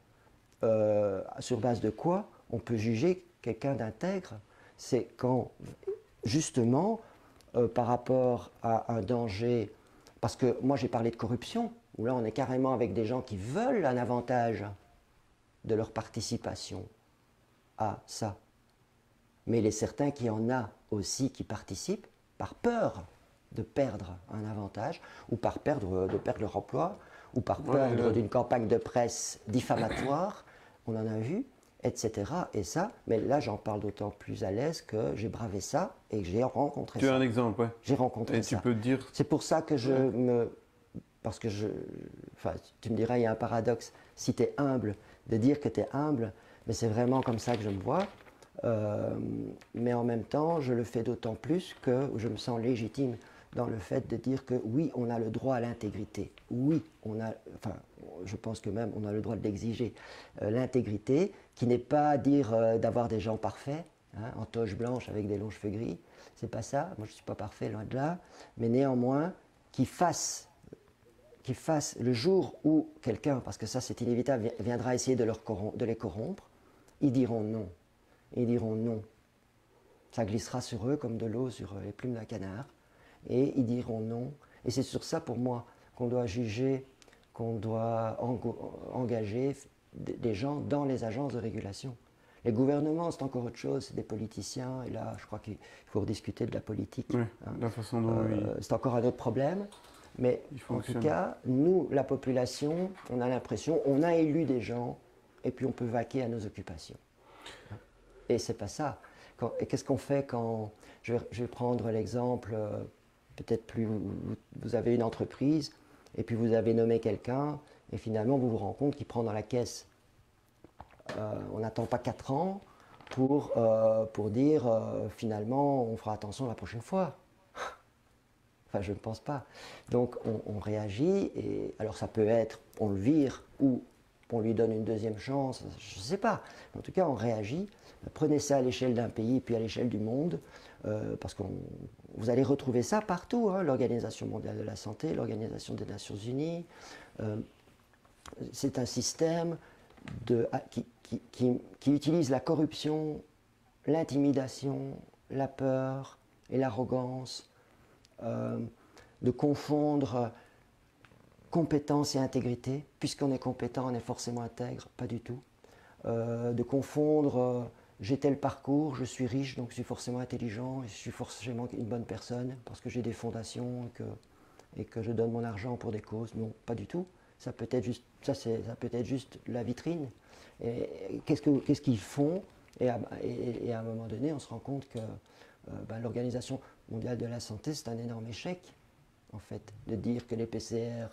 B: sur base de quoi on peut juger quelqu'un d'intègre. C'est quand, justement, par rapport à un danger, parce que moi j'ai parlé de corruption, où là on est carrément avec des gens qui veulent un avantage de leur participation à ça. Mais il est certain qu'il y en a aussi qui participent par peur de perdre un avantage, ou par de perdre leur emploi, ou par peur d'une campagne de presse diffamatoire, on en a vu, etc. Et ça, mais là j'en parle d'autant plus à l'aise que j'ai bravé ça et que j'ai rencontré ça.
A: Tu as un exemple, ouais.
B: J'ai rencontré ça.
A: Et tu peux dire...
B: C'est pour ça que parce que enfin, tu me diras, il y a un paradoxe, si tu es humble, de dire que tu es humble, mais c'est vraiment comme ça que je me vois. Mais en même temps, je le fais d'autant plus que je me sens légitime dans le fait de dire que oui, on a le droit à l'intégrité. Oui, enfin, je pense que même on a le droit de l'exiger. L'intégrité, qui n'est pas dire d'avoir des gens parfaits, hein, en toge blanche avec des longs cheveux gris, c'est pas ça. Moi, je ne suis pas parfait, loin de là. Mais néanmoins, qui fasse le jour où quelqu'un, parce que ça c'est inévitable, viendra essayer de les corrompre, ils diront non. Ils diront non. Ça glissera sur eux comme de l'eau sur les plumes d'un canard. Et ils diront non. Et c'est sur ça, pour moi, qu'on doit juger, qu'on doit engager des gens dans les agences de régulation. Les gouvernements, c'est encore autre chose, c'est des politiciens. Et là, je crois qu'il faut rediscuter de la politique.
A: Oui, hein. La façon dont
B: c'est encore un autre problème. Mais en tout cas, nous, la population, on a l'impression, on a élu des gens, et puis on peut vaquer à nos occupations. Et c'est pas ça. Et qu'est-ce qu'on fait quand... Je vais prendre l'exemple, peut-être plus... Vous avez une entreprise, et puis vous avez nommé quelqu'un, et finalement vous vous rendez compte qu'il prend dans la caisse. On n'attend pas 4 ans pour dire, finalement, on fera attention la prochaine fois. Enfin, je ne pense pas. Donc on réagit, et alors ça peut être, on le vire, ou on lui donne une deuxième chance, je ne sais pas. En tout cas, on réagit. Prenez ça à l'échelle d'un pays, puis à l'échelle du monde, parce que vous allez retrouver ça partout, hein, l'Organisation mondiale de la santé, l'Organisation des Nations Unies. C'est un système qui utilise la corruption, l'intimidation, la peur et l'arrogance, de confondre compétence et intégrité. Puisqu'on est compétent, on est forcément intègre, pas du tout. De confondre j'ai tel parcours, je suis riche, donc je suis forcément intelligent, et je suis forcément une bonne personne parce que j'ai des fondations et que je donne mon argent pour des causes. Non, pas du tout. Ça peut être juste la vitrine. Et qu'est-ce qu'ils font, et à un moment donné, on se rend compte que l'Organisation mondiale de la santé, c'est un énorme échec, en fait, de dire que les PCR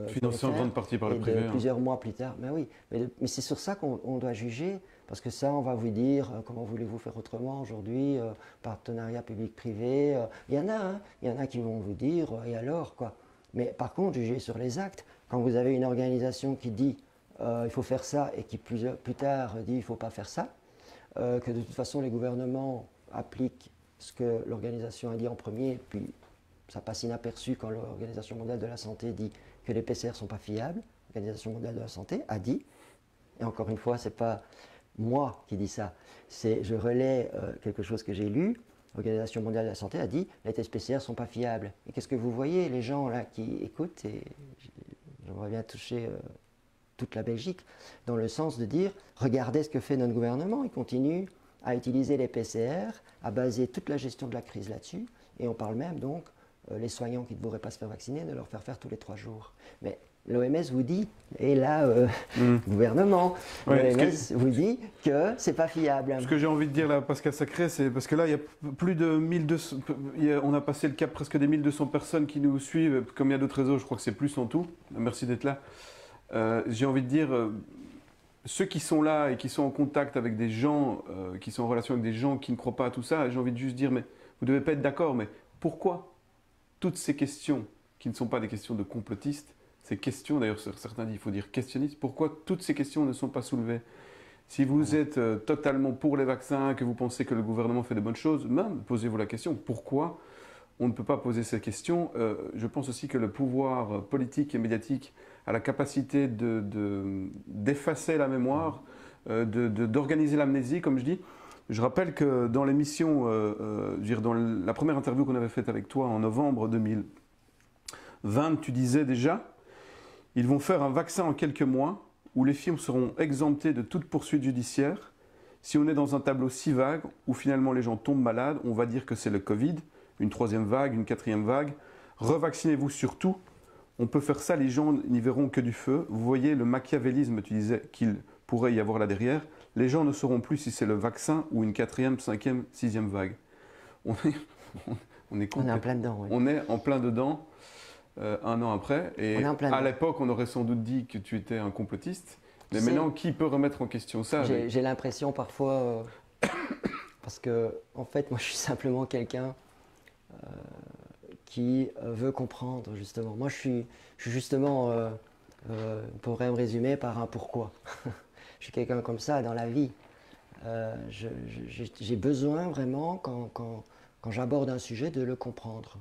A: financé en grande partie par le privé.
B: Plusieurs mois plus tard, mais oui, mais c'est sur ça qu'on doit juger, parce que ça, on va vous dire, comment voulez-vous faire autrement aujourd'hui, partenariat public-privé, il y en a qui vont vous dire, et alors, quoi. Mais par contre, juger sur les actes, quand vous avez une organisation qui dit il faut faire ça et qui plus tard dit il ne faut pas faire ça, que de toute façon les gouvernements appliquent ce que l'organisation a dit en premier, puis ça passe inaperçu quand l'Organisation mondiale de la santé dit que les PCR ne sont pas fiables. L'Organisation mondiale de la santé a dit, et encore une fois, ce n'est pas moi qui dis ça, je relais quelque chose que j'ai lu. L'Organisation mondiale de la santé a dit les tests PCR ne sont pas fiables. Et qu'est-ce que vous voyez, les gens là qui écoutent, et j'aimerais bien toucher toute la Belgique, dans le sens de dire regardez ce que fait notre gouvernement, il continue à utiliser les PCR, à baser toute la gestion de la crise là-dessus, et on parle même donc les soignants qui ne devraient pas se faire vacciner, de leur faire tous les 3 jours. Mais l'OMS vous dit, et là, gouvernement, l'OMS vous dit que c'est pas fiable.
A: Ce que j'ai envie de dire là, Pascal Sacré, c'est parce que là, il y a plus de 1200, on a passé le cap presque des 1200 personnes qui nous suivent, comme il y a d'autres réseaux, je crois que c'est plus en tout. Merci d'être là. J'ai envie de dire, ceux qui sont là et qui sont en contact avec des gens, qui sont en relation avec des gens qui ne croient pas à tout ça, j'ai envie de juste dire, mais vous ne devez pas être d'accord, mais pourquoi toutes ces questions, qui ne sont pas des questions de complotistes, ces questions, d'ailleurs certains disent, il faut dire questionnistes, pourquoi toutes ces questions ne sont pas soulevées? Si vous êtes totalement pour les vaccins, que vous pensez que le gouvernement fait de bonnes choses, même posez-vous la question, pourquoi on ne peut pas poser ces questions? Je pense aussi que le pouvoir politique et médiatique a la capacité d'effacer la mémoire, d'organiser l'amnésie, comme je dis. Je rappelle que dans l'émission, dans la première interview qu'on avait faite avec toi en novembre 2020, tu disais déjà, ils vont faire un vaccin en quelques mois où les firmes seront exemptées de toute poursuite judiciaire. Si on est dans un tableau si vague où finalement les gens tombent malades, on va dire que c'est le Covid, une 3e vague, une 4e vague. Revaccinez-vous surtout. On peut faire ça, les gens n'y verront que du feu. Vous voyez le machiavélisme, tu disais qu'il pourrait y avoir là derrière. Les gens ne sauront plus si c'est le vaccin ou une 4e, 5e, 6e vague. On est
B: en plein dedans. Oui.
A: On est en plein dedans, un an après. Et à l'époque, on aurait sans doute dit que tu étais un complotiste. Mais maintenant, qui peut remettre en question ça?
B: J'ai l'impression parfois, parce que en fait, moi je suis simplement quelqu'un qui veut comprendre justement. Moi je suis justement, on pourrait me résumer par un pourquoi. Je suis quelqu'un comme ça dans la vie. J'ai besoin vraiment, quand j'aborde un sujet, de le comprendre.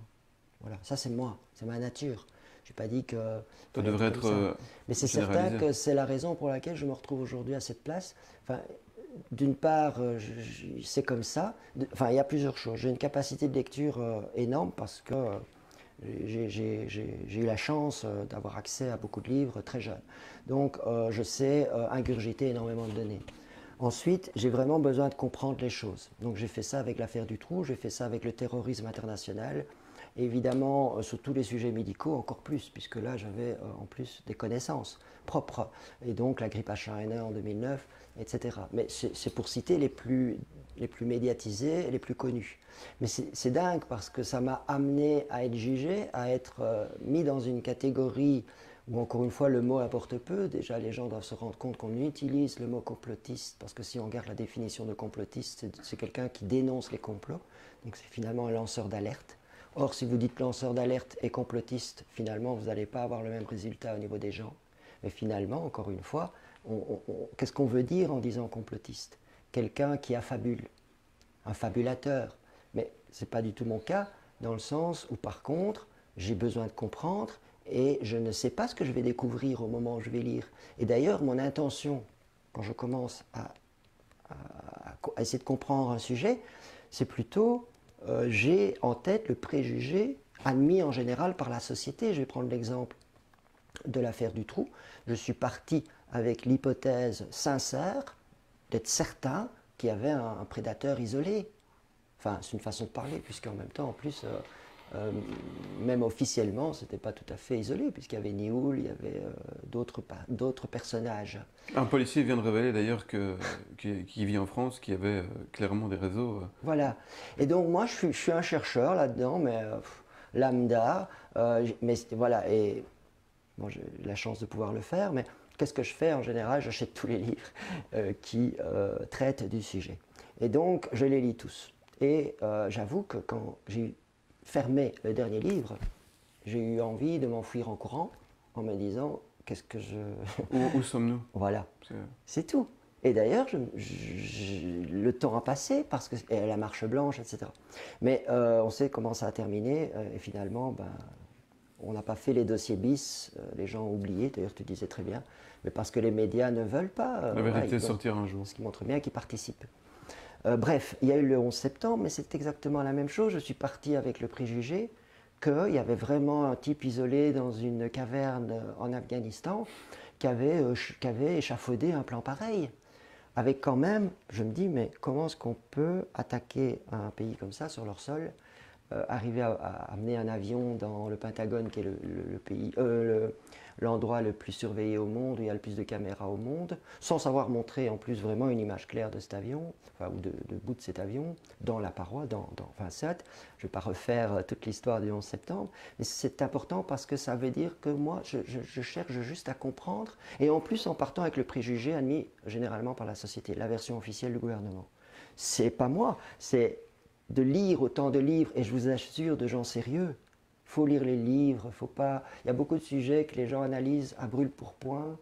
B: Voilà, ça c'est moi, c'est ma nature. Je n'ai pas dit que...
A: Ça devrait être...
B: Mais c'est certain que c'est la raison pour laquelle je me retrouve aujourd'hui à cette place. Enfin, d'une part, c'est comme ça. Enfin, il y a plusieurs choses. J'ai une capacité de lecture énorme parce que j'ai eu la chance d'avoir accès à beaucoup de livres très jeune. Donc, je sais ingurgiter énormément de données. Ensuite, j'ai vraiment besoin de comprendre les choses. Donc, j'ai fait ça avec l'affaire Dutroux, j'ai fait ça avec le terrorisme international. Et évidemment, sur tous les sujets médicaux, encore plus, puisque là, j'avais en plus des connaissances propres. Et donc, la grippe H1N1 en 2009, etc. Mais c'est pour citer les plus médiatisés et les plus connus. Mais c'est dingue parce que ça m'a amené à être jugé, à être mis dans une catégorie où, encore une fois, le mot apporte peu. Déjà, les gens doivent se rendre compte qu'on utilise le mot complotiste, parce que si on regarde la définition de complotiste, c'est quelqu'un qui dénonce les complots. Donc, c'est finalement un lanceur d'alerte. Or, si vous dites lanceur d'alerte et complotiste, finalement, vous n'allez pas avoir le même résultat au niveau des gens. Mais finalement, encore une fois, qu'est-ce qu'on veut dire en disant complotiste? Quelqu'un qui affabule, un fabulateur. Mais ce n'est pas du tout mon cas, dans le sens où, par contre, j'ai besoin de comprendre et je ne sais pas ce que je vais découvrir au moment où je vais lire. Et d'ailleurs, mon intention, quand je commence à essayer de comprendre un sujet, c'est plutôt... j'ai en tête le préjugé admis en général par la société. Je vais prendre l'exemple de l'affaire Dutroux. Je suis parti avec l'hypothèse sincère d'être certain qu'il y avait un prédateur isolé. Enfin, c'est une façon de parler, puisqu'en même temps, en plus, même officiellement, ce n'était pas tout à fait isolé, puisqu'il y avait Nioul, il y avait d'autres personnages.
A: Un policier vient de révéler d'ailleurs qui vit en France, qui avait clairement des réseaux.
B: Voilà. Et donc moi, je suis un chercheur là-dedans, mais lambda. Mais voilà, et bon, j'ai la chance de pouvoir le faire, mais qu'est-ce que je fais en général? J'achète tous les livres qui traitent du sujet. Et donc, je les lis tous. Et j'avoue que quand j'ai fermé le dernier livre, j'ai eu envie de m'enfuir en courant en me disant qu'est-ce que je...
A: Où sommes-nous?
B: Voilà, c'est tout. Et d'ailleurs, le temps a passé parce que et la marche blanche, etc. Mais on sait comment ça a terminé et finalement, ben, on n'a pas fait les dossiers bis, les gens ont oublié, d'ailleurs tu disais très bien, mais parce que les médias ne veulent pas.
A: La vérité sortir un jour.
B: Ce qui montre bien qu'ils participent. Bref, il y a eu le 11 septembre, mais c'est exactement la même chose. Je suis parti avec le préjugé qu'il y avait vraiment un type isolé dans une caverne en Afghanistan qui avait échafaudé un plan pareil. Avec quand même, je me dis, mais comment est-ce qu'on peut attaquer un pays comme ça sur leur sol, arriver à amener un avion dans le Pentagone, qui est l'endroit le plus surveillé au monde, où il y a le plus de caméras au monde, sans savoir montrer en plus vraiment une image claire de cet avion, enfin, ou de bout de cet avion, dans la paroi, enfin certes, je ne vais pas refaire toute l'histoire du 11 septembre, mais c'est important parce que ça veut dire que moi, je cherche juste à comprendre, et en plus en partant avec le préjugé admis généralement par la société, la version officielle du gouvernement. C'est pas moi, c'est de lire autant de livres, et je vous assure, de gens sérieux. Il faut lire les livres, faut pas... Il y a beaucoup de sujets que les gens analysent à brûle-pourpoint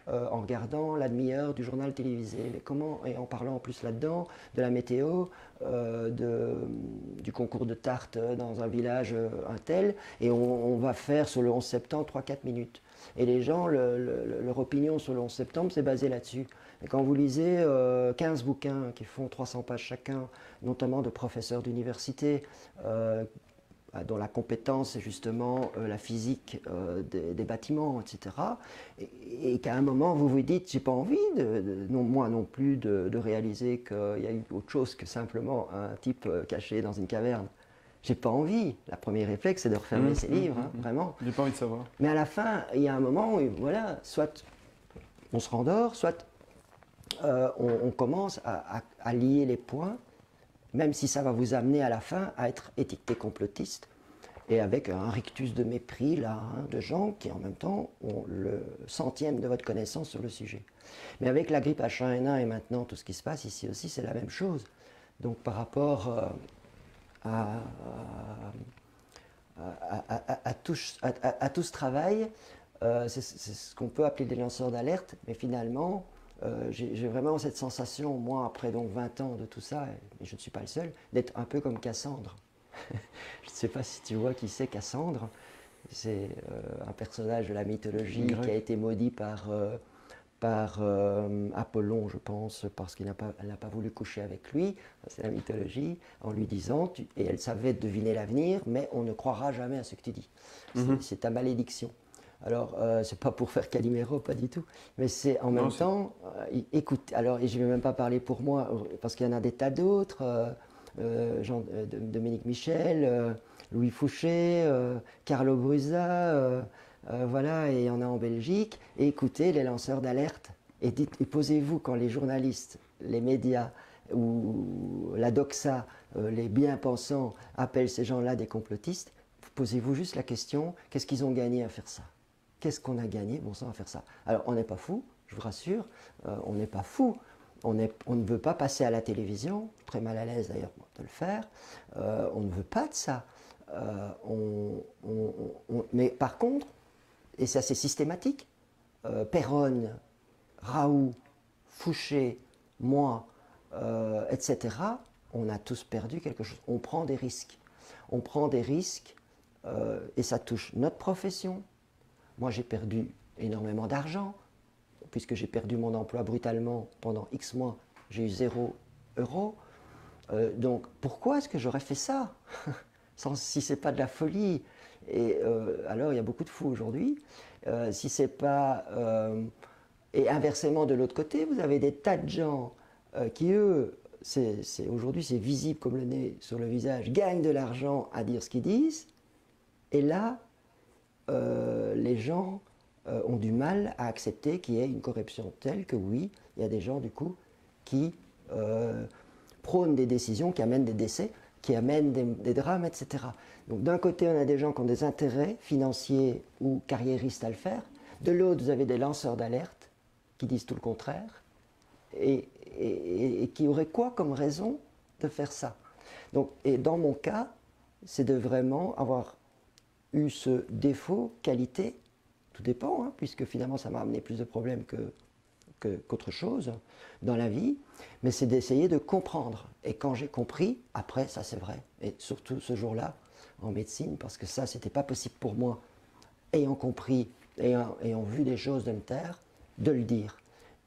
B: en regardant la demi-heure du journal télévisé. Mais comment, et en parlant en plus là-dedans, de la météo, du concours de tarte dans un village un tel, et on va faire sur le 11 septembre 3-4 minutes. Et les gens, leur opinion sur le 11 septembre, c'est basé là-dessus. Et quand vous lisez 15 bouquins qui font 300 pages chacun, notamment de professeurs d'université, dont la compétence c'est justement la physique des bâtiments, etc., et qu'à un moment vous vous dites, j'ai pas envie, moi non plus, de réaliser qu'il y a eu autre chose que simplement un type caché dans une caverne. J'ai pas envie. La première réflexe, c'est de refermer ces livres, vraiment.
A: J'ai pas envie de savoir.
B: Mais à la fin, il y a un moment où, voilà, soit on se rendort, soit on commence à lier les points, même si ça va vous amener à la fin à être étiqueté complotiste, et avec un rictus de mépris, là, de gens qui en même temps ont le centième de votre connaissance sur le sujet. Mais avec la grippe H1N1 et maintenant tout ce qui se passe ici aussi, c'est la même chose. Donc par rapport à tout ce travail, c'est ce qu'on peut appeler des lanceurs d'alerte, mais finalement, j'ai vraiment cette sensation, moi, après donc 20 ans de tout ça, et je ne suis pas le seul, d'être un peu comme Cassandre. Je ne sais pas si tu vois qui c'est Cassandre. C'est un personnage de la mythologie qui a été maudit par Apollon, je pense, parce qu'elle n'a pas voulu coucher avec lui. C'est la mythologie, en lui disant, et elle savait deviner l'avenir, mais on ne croira jamais à ce que tu dis. C'est ta malédiction. Alors, c'est pas pour faire Calimero, pas du tout, mais c'est en même temps, écoute, alors, et je ne vais même pas parler pour moi, parce qu'il y en a des tas d'autres, Dominique Michel, Louis Fouché, Carlo Brusa, voilà, et il y en a en Belgique, et écoutez les lanceurs d'alerte, et posez-vous quand les journalistes, les médias, ou la doxa, les bien-pensants appellent ces gens-là des complotistes, posez-vous juste la question, qu'est-ce qu'ils ont gagné à faire ça? Qu'est-ce qu'on a gagné, bon sang, à faire ça? Alors, on n'est pas fou, je vous rassure, on n'est pas fou. On ne veut pas passer à la télévision, très mal à l'aise d'ailleurs de le faire, on ne veut pas de ça. Mais par contre, et c'est assez systématique, Perronne, Raoult, Fouché, moi, etc., on a tous perdu quelque chose. On prend des risques. On prend des risques et ça touche notre profession. Moi, j'ai perdu énormément d'argent, puisque j'ai perdu mon emploi brutalement pendant X mois, j'ai eu 0 €. Donc, pourquoi est-ce que j'aurais fait ça si ce n'est pas de la folie? Et alors, il y a beaucoup de fous aujourd'hui. Si c'est pas... et inversement, de l'autre côté, vous avez des tas de gens qui, eux, aujourd'hui, c'est visible comme le nez sur le visage, gagnent de l'argent à dire ce qu'ils disent. Et là, les gens ont du mal à accepter qu'il y ait une corruption telle que oui, il y a des gens du coup qui prônent des décisions qui amènent des décès, qui amènent des drames, etc. Donc d'un côté, on a des gens qui ont des intérêts financiers ou carriéristes à le faire. De l'autre, vous avez des lanceurs d'alerte qui disent tout le contraire et qui auraient quoi comme raison de faire ça? Donc, et dans mon cas, c'est de vraiment avoir eu ce défaut, qualité, tout dépend, hein, puisque finalement ça m'a amené plus de problèmes qu'autre chose dans la vie, mais c'est d'essayer de comprendre. Et quand j'ai compris, après, ça c'est vrai, et surtout ce jour-là, en médecine, parce que ça, c'était pas possible pour moi, ayant compris, ayant vu des choses de me taire, de le dire.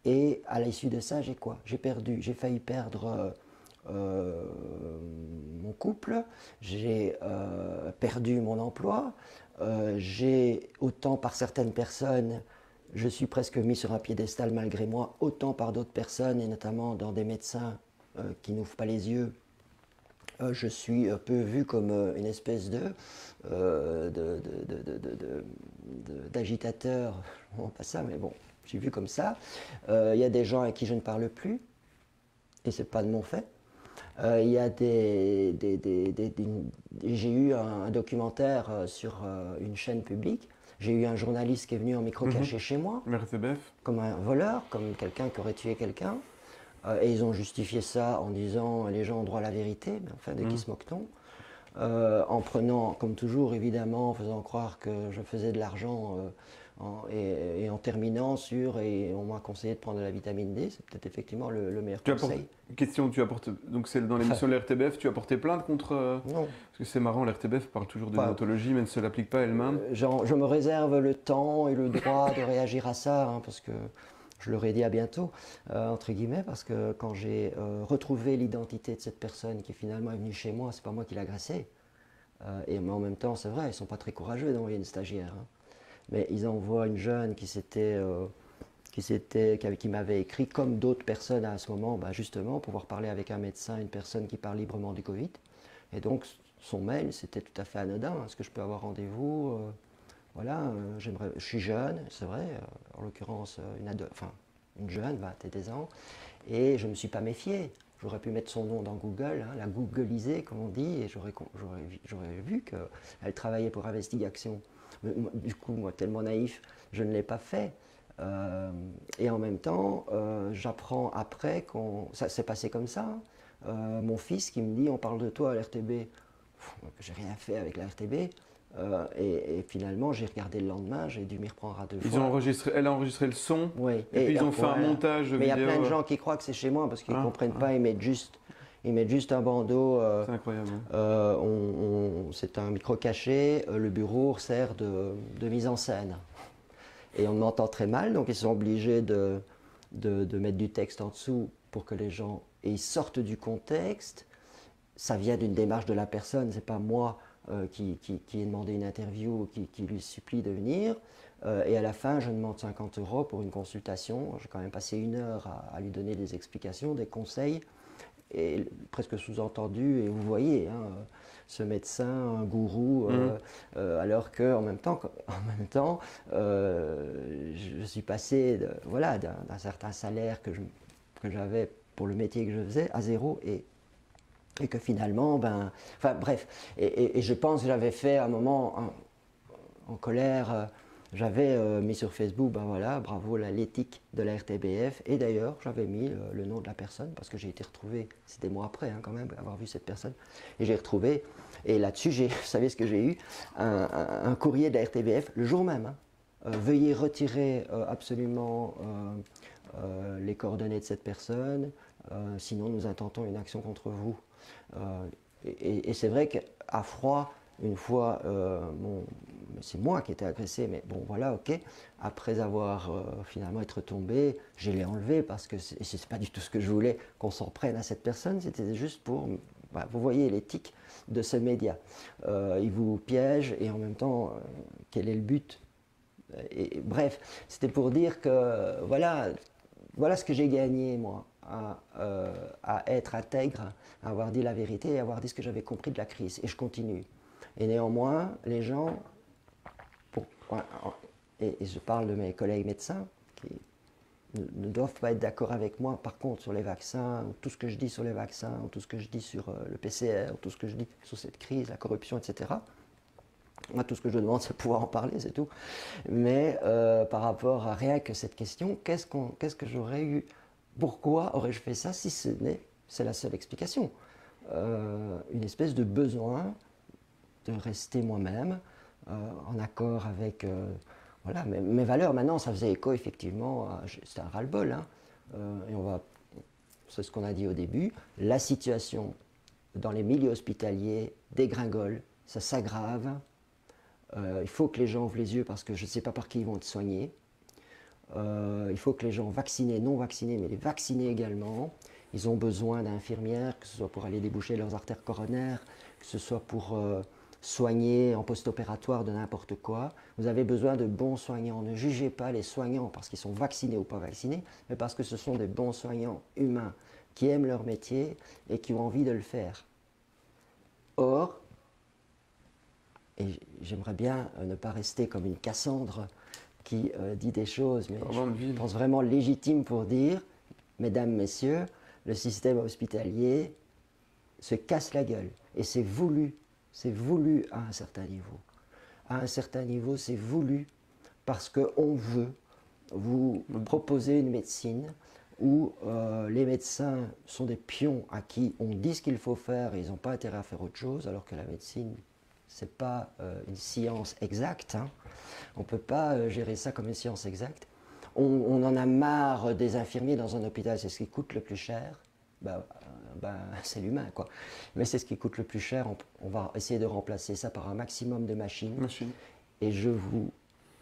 B: Et à l'issue de ça, j'ai quoi? J'ai failli perdre mon couple, j'ai perdu mon emploi, j'ai autant par certaines personnes, je suis presque mis sur un piédestal malgré moi, autant par d'autres personnes, et notamment dans des médecins qui n'ouvrent pas les yeux, je suis un peu vu comme une espèce d'agitateur, bon, pas ça, mais bon, je suis vu comme ça. Il y a des gens à qui je ne parle plus, et c'est pas de mon fait. Il y a j'ai eu un documentaire sur une chaîne publique. J'ai eu un journaliste qui est venu en micro caché chez moi,
A: RTBF.
B: comme un voleur, comme quelqu'un qui aurait tué quelqu'un. Et ils ont justifié ça en disant les gens ont droit à la vérité, mais enfin de qui se moque-t-on, en prenant, comme toujours évidemment, en faisant croire que je faisais de l'argent et en terminant sur, et on m'a conseillé de prendre de la vitamine D, c'est peut-être effectivement le meilleur conseil.
A: Question, tu apportes, donc c'est dans l'émission de la RTBF, tu as porté plainte contre...
B: Non.
A: Parce que c'est marrant, la RTBF parle toujours de déontologie, mais ne se l'applique pas elle-même.
B: Je me réserve le temps et le droit de réagir à ça, hein, parce que je leur ai dit à bientôt, entre guillemets, parce que quand j'ai retrouvé l'identité de cette personne qui finalement est venue chez moi, c'est pas moi qui l'ai agressée. Mais en même temps, c'est vrai, ils sont pas très courageux d'envoyer une stagiaire. Hein. Mais ils envoient une jeune qui m'avait écrit, comme d'autres personnes à ce moment, bah justement, pouvoir parler avec un médecin, une personne qui parle librement du Covid. Et donc, son mail, c'était tout à fait anodin. Est-ce que je peux avoir rendez-vous voilà, je suis jeune, c'est vrai, en l'occurrence une jeune, 21 ans, et je ne me suis pas méfié. J'aurais pu mettre son nom dans Google, hein, la googliser comme on dit, et j'aurais vu qu'elle travaillait pour Investigation. Du coup, moi, tellement naïf, je ne l'ai pas fait. Et en même temps, j'apprends après ça s'est passé comme ça. Mon fils qui me dit, on parle de toi à l'RTB. J'ai rien fait avec la RTB. Et finalement, j'ai regardé le lendemain, j'ai dû m'y reprendre à deux fois.
A: Elle a enregistré le son,
B: oui.
A: et puis ils ont fait un montage vidéo.
B: Mais il y a plein de gens qui croient que c'est chez moi parce qu'ils ne comprennent pas, ils mettent juste un bandeau.
A: C'est incroyable.
B: C'est un micro caché, le bureau sert de mise en scène. Et on m'entend très mal, donc ils sont obligés de mettre du texte en dessous pour que les gens ils sortent du contexte. Ça vient d'une démarche de la personne, c'est pas moi. Qui ai demandé une interview, qui lui supplie de venir. Et à la fin, je demande 50 € pour une consultation. J'ai quand même passé 1 heure à lui donner des explications, des conseils, et presque sous-entendu. Et vous voyez, hein, ce médecin, un gourou, alors qu'en même temps, je suis passé d'un certain salaire que j'avais pour le métier que je faisais à zéro. Et que finalement, enfin bref, et je pense que j'avais fait un moment en colère, j'avais mis sur Facebook, voilà, bravo l'éthique de la RTBF, et d'ailleurs j'avais mis le nom de la personne, parce que j'ai été retrouvé, c'était des mois après hein, quand même, avoir vu cette personne, et j'ai retrouvé, et là-dessus, vous savez ce que j'ai eu, un courrier de la RTBF le jour même, hein, veuillez retirer absolument les coordonnées de cette personne, sinon nous intentons une action contre vous. Et c'est vrai qu'à froid, une fois, c'est moi qui étais agressé, mais bon voilà, ok. Après avoir finalement être tombé, je l'ai enlevé parce que c'est pas du tout ce que je voulais qu'on s'en prenne à cette personne. C'était juste pour, vous voyez l'éthique de ce média. Il vous piège et en même temps, quel est le but? Et bref, c'était pour dire que voilà ce que j'ai gagné moi. À être intègre, à avoir dit la vérité et à avoir dit ce que j'avais compris de la crise. Et je continue. Et néanmoins, les gens, et je parle de mes collègues médecins, qui ne doivent pas être d'accord avec moi, par contre, sur les vaccins, ou tout ce que je dis sur les vaccins, ou tout ce que je dis sur le PCR, ou tout ce que je dis sur cette crise, la corruption, etc. Moi, tout ce que je demande, c'est de pouvoir en parler, c'est tout. Mais par rapport à rien que cette question, qu'est-ce que j'aurais eu? Pourquoi aurais-je fait ça si c'est la seule explication, une espèce de besoin de rester moi-même, en accord avec voilà, mes valeurs. Maintenant, ça faisait écho effectivement, c'était un ras-le-bol, hein, et c'est ce qu'on a dit au début, la situation dans les milieux hospitaliers dégringole, ça s'aggrave, il faut que les gens ouvrent les yeux parce que je ne sais pas par qui ils vont être soignés. Il faut que les gens vaccinés, non vaccinés, mais les vaccinés également, ils ont besoin d'infirmières, que ce soit pour aller déboucher leurs artères coronaires, que ce soit pour soigner en post-opératoire de n'importe quoi. Vous avez besoin de bons soignants. Ne jugez pas les soignants parce qu'ils sont vaccinés ou pas vaccinés, mais parce que ce sont des bons soignants humains qui aiment leur métier et qui ont envie de le faire. Or, et j'aimerais bien ne pas rester comme une Cassandre qui dit des choses, mais je pense vraiment légitime pour dire, mesdames, messieurs, le système hospitalier se casse la gueule. Et c'est voulu à un certain niveau. À un certain niveau, c'est voulu parce qu'on veut vous proposer une médecine où les médecins sont des pions à qui on dit ce qu'il faut faire et ils n'ont pas intérêt à faire autre chose, alors que la médecine, ce n'est pas une science exacte. Hein. On ne peut pas gérer ça comme une science exacte. On en a marre des infirmiers dans un hôpital, c'est ce qui coûte le plus cher. C'est l'humain, quoi. Mais c'est ce qui coûte le plus cher. On va essayer de remplacer ça par un maximum de machines. Et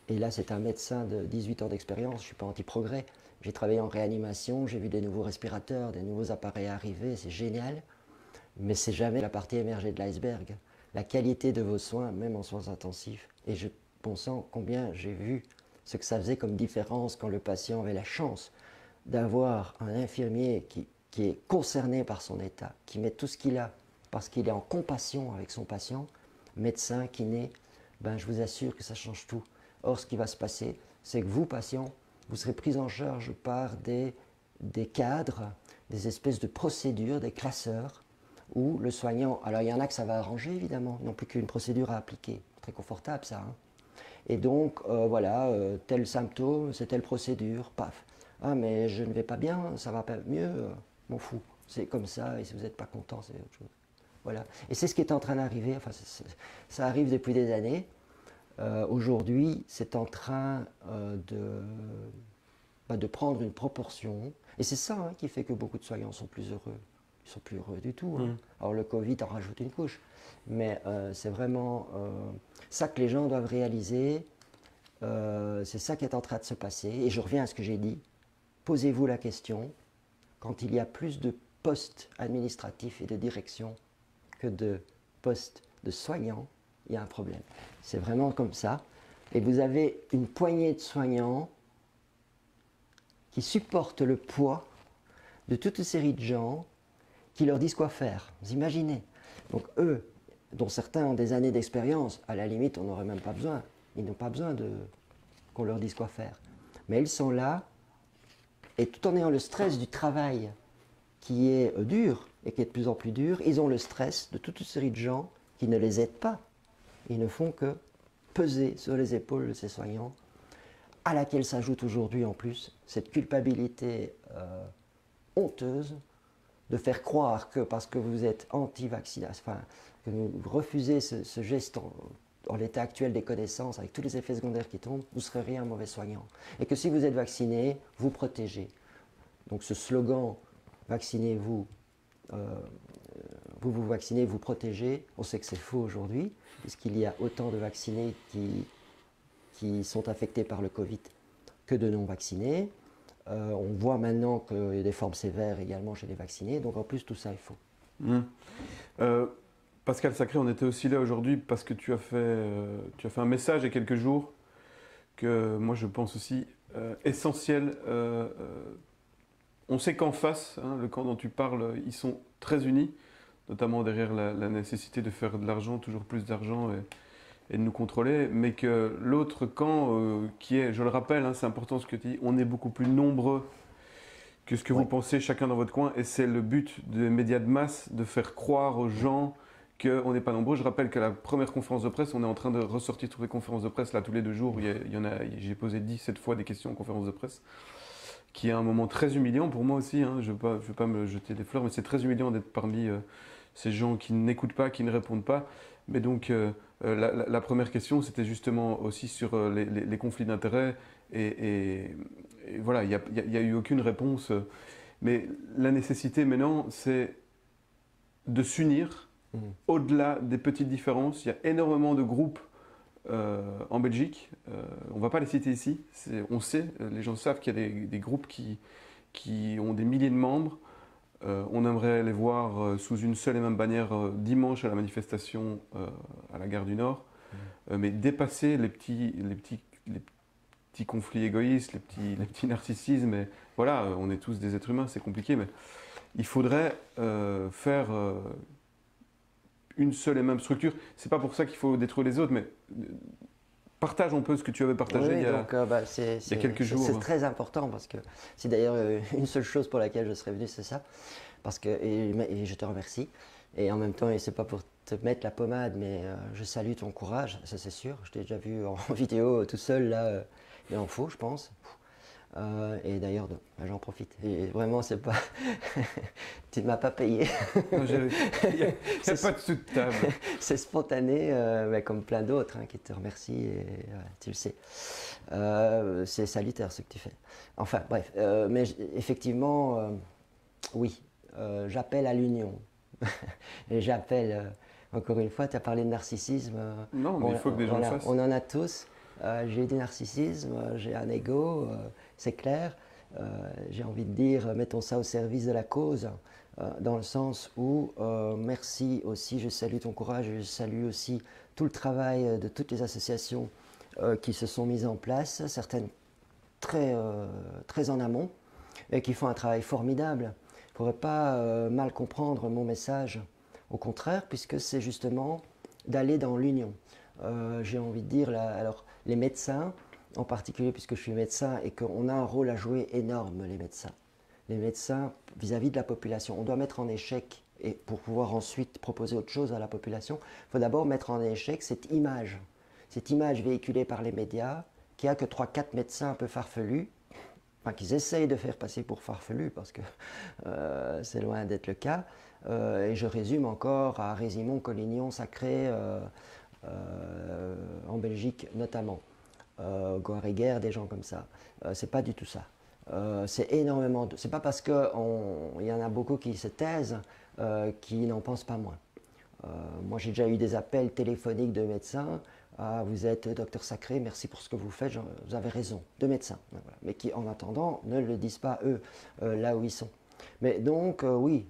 B: et là, c'est un médecin de 18 ans d'expérience, je ne suis pas anti-progrès. J'ai travaillé en réanimation, j'ai vu des nouveaux respirateurs, des nouveaux appareils arriver, c'est génial. Mais c'est jamais la partie émergée de l'iceberg. La qualité de vos soins, même en soins intensifs. Et bon sang, combien j'ai vu ce que ça faisait comme différence quand le patient avait la chance d'avoir un infirmier qui est concerné par son état, qui met tout ce qu'il a, parce qu'il est en compassion avec son patient, médecin, kiné, je vous assure que ça change tout. Or, ce qui va se passer, c'est que vous, patients, vous serez pris en charge par des cadres, des espèces de procédures, des classeurs, où le soignant, alors il y en a que ça va arranger évidemment, ils n'ont plus qu'une procédure à appliquer, très confortable ça. Hein. Et donc, voilà, tel symptôme, c'est telle procédure, paf. Ah, mais je ne vais pas bien, ça va pas mieux, m'en fous. C'est comme ça, et si vous n'êtes pas content, c'est autre chose. Voilà. Et c'est ce qui est en train d'arriver, enfin, ça arrive depuis des années. Aujourd'hui, c'est en train de prendre une proportion. Et c'est ça hein, qui fait que beaucoup de soignants sont plus heureux. Ils sont plus heureux du tout. Hein. Alors le Covid en rajoute une couche. Mais c'est vraiment ça que les gens doivent réaliser. C'est ça qui est en train de se passer. Et je reviens à ce que j'ai dit. Posez-vous la question, quand il y a plus de postes administratifs et de direction que de postes de soignants, il y a un problème. C'est vraiment comme ça. Et vous avez une poignée de soignants qui supportent le poids de toute une série de gens qui leur disent quoi faire. Vous imaginez? Donc eux, dont certains ont des années d'expérience, à la limite, on n'aurait même pas besoin. Ils n'ont pas besoin qu'on leur dise quoi faire. Mais ils sont là, et tout en ayant le stress du travail qui est dur, et qui est de plus en plus dur, ils ont le stress de toute une série de gens qui ne les aident pas. Ils ne font que peser sur les épaules de ces soignants, à laquelle s'ajoute aujourd'hui en plus cette culpabilité honteuse de faire croire que parce que vous êtes anti-vaccination, enfin, que vous refusez ce geste en l'état actuel des connaissances, avec tous les effets secondaires qui tombent, vous serez un mauvais soignant. Et que si vous êtes vacciné, vous protégez. Donc ce slogan « vaccinez-vous », vous vous vaccinez, vous protégez, on sait que c'est faux aujourd'hui, puisqu'il y a autant de vaccinés qui sont affectés par le Covid que de non-vaccinés. On voit maintenant qu'il y a des formes sévères également chez les vaccinés, donc en plus tout ça est faux.
A: Pascal Sacré, on était aussi là aujourd'hui parce que tu as fait un message il y a quelques jours que moi je pense aussi essentiel. On sait qu'en face, hein, le camp dont tu parles, ils sont très unis, notamment derrière la nécessité de faire de l'argent, toujours plus d'argent et de nous contrôler, mais que l'autre camp qui est, je le rappelle, hein, c'est important ce que tu dis, on est beaucoup plus nombreux que ce que vous pensez chacun dans votre coin, et c'est le but des médias de masse de faire croire aux gens qu'on n'est pas nombreux. Je rappelle qu'à la première conférence de presse, on est en train de ressortir toutes les conférences de presse, là, tous les 2 jours, j'ai posé 17 fois des questions en conférence de presse, qui est un moment très humiliant pour moi aussi, hein. Je ne veux pas me jeter des fleurs, mais c'est très humiliant d'être parmi ces gens qui n'écoutent pas, qui ne répondent pas. Mais donc, la première question, c'était justement aussi sur les conflits d'intérêts. Et voilà, il y a eu aucune réponse. Mais la nécessité maintenant, c'est de s'unir
B: Mhm.
A: au-delà des petites différences. Il y a énormément de groupes en Belgique. On ne va pas les citer ici. On sait, les gens savent qu'il y a des groupes qui ont des milliers de membres. On aimerait les voir sous une seule et même bannière dimanche à la manifestation à la gare du Nord. Mais dépasser les petits conflits égoïstes, les petits narcissismes. Et voilà, on est tous des êtres humains, c'est compliqué, mais il faudrait faire une seule et même structure. C'est pas pour ça qu'il faut détruire les autres, mais partage un peu ce que tu avais partagé
B: Oui,
A: il y a,
B: donc
A: il y a quelques jours.
B: c'est très important parce que c'est d'ailleurs une seule chose pour laquelle je serais venu, c'est ça. Parce que, et je te remercie. Et en même temps, et c'est pas pour te mettre la pommade, mais je salue ton courage, ça c'est sûr. Je t'ai déjà vu en vidéo tout seul, là, il en faut, je pense. Et d'ailleurs, j'en profite. Et vraiment, c'est pas. Tu ne m'as pas payé.
A: Il n'y a pas de sous de table.
B: C'est spontané, mais comme plein d'autres qui te remercient, et tu le sais. C'est salutaire ce que tu fais. Enfin, bref. Mais effectivement, oui, j'appelle à l'union. Et j'appelle, encore une fois, tu as parlé de narcissisme.
A: Non, mais il faut que des gens le
B: voilà,
A: fassent.
B: on en a tous. J'ai du narcissisme, j'ai un ego, c'est clair. J'ai envie de dire, mettons ça au service de la cause, dans le sens où, merci aussi, je salue ton courage, je salue aussi tout le travail de toutes les associations qui se sont mises en place, certaines très en amont, et qui font un travail formidable. Il ne faudrait pas mal comprendre mon message, au contraire, puisque c'est justement d'aller dans l'union. J'ai envie de dire, alors les médecins, en particulier puisque je suis médecin et qu'on a un rôle à jouer énorme, les médecins. Les médecins vis-à-vis de la population, on doit mettre en échec, et pour pouvoir ensuite proposer autre chose à la population, il faut d'abord mettre en échec cette image véhiculée par les médias, qui a que 3-4 médecins un peu farfelus, enfin qu'ils essayent de faire passer pour farfelus, parce que c'est loin d'être le cas. Et je résume encore à Résimon, Collignon, Sacré, en Belgique notamment. Guéguerre, des gens comme ça. C'est pas du tout ça. C'est énormément. C'est pas parce qu'il y en a beaucoup qui se taisent qui n'en pensent pas moins. Moi, j'ai déjà eu des appels téléphoniques de médecins. Ah, vous êtes docteur Sacré, merci pour ce que vous faites, vous avez raison, de médecins. Voilà. Mais qui, en attendant, ne le disent pas eux, là où ils sont. Mais donc, oui,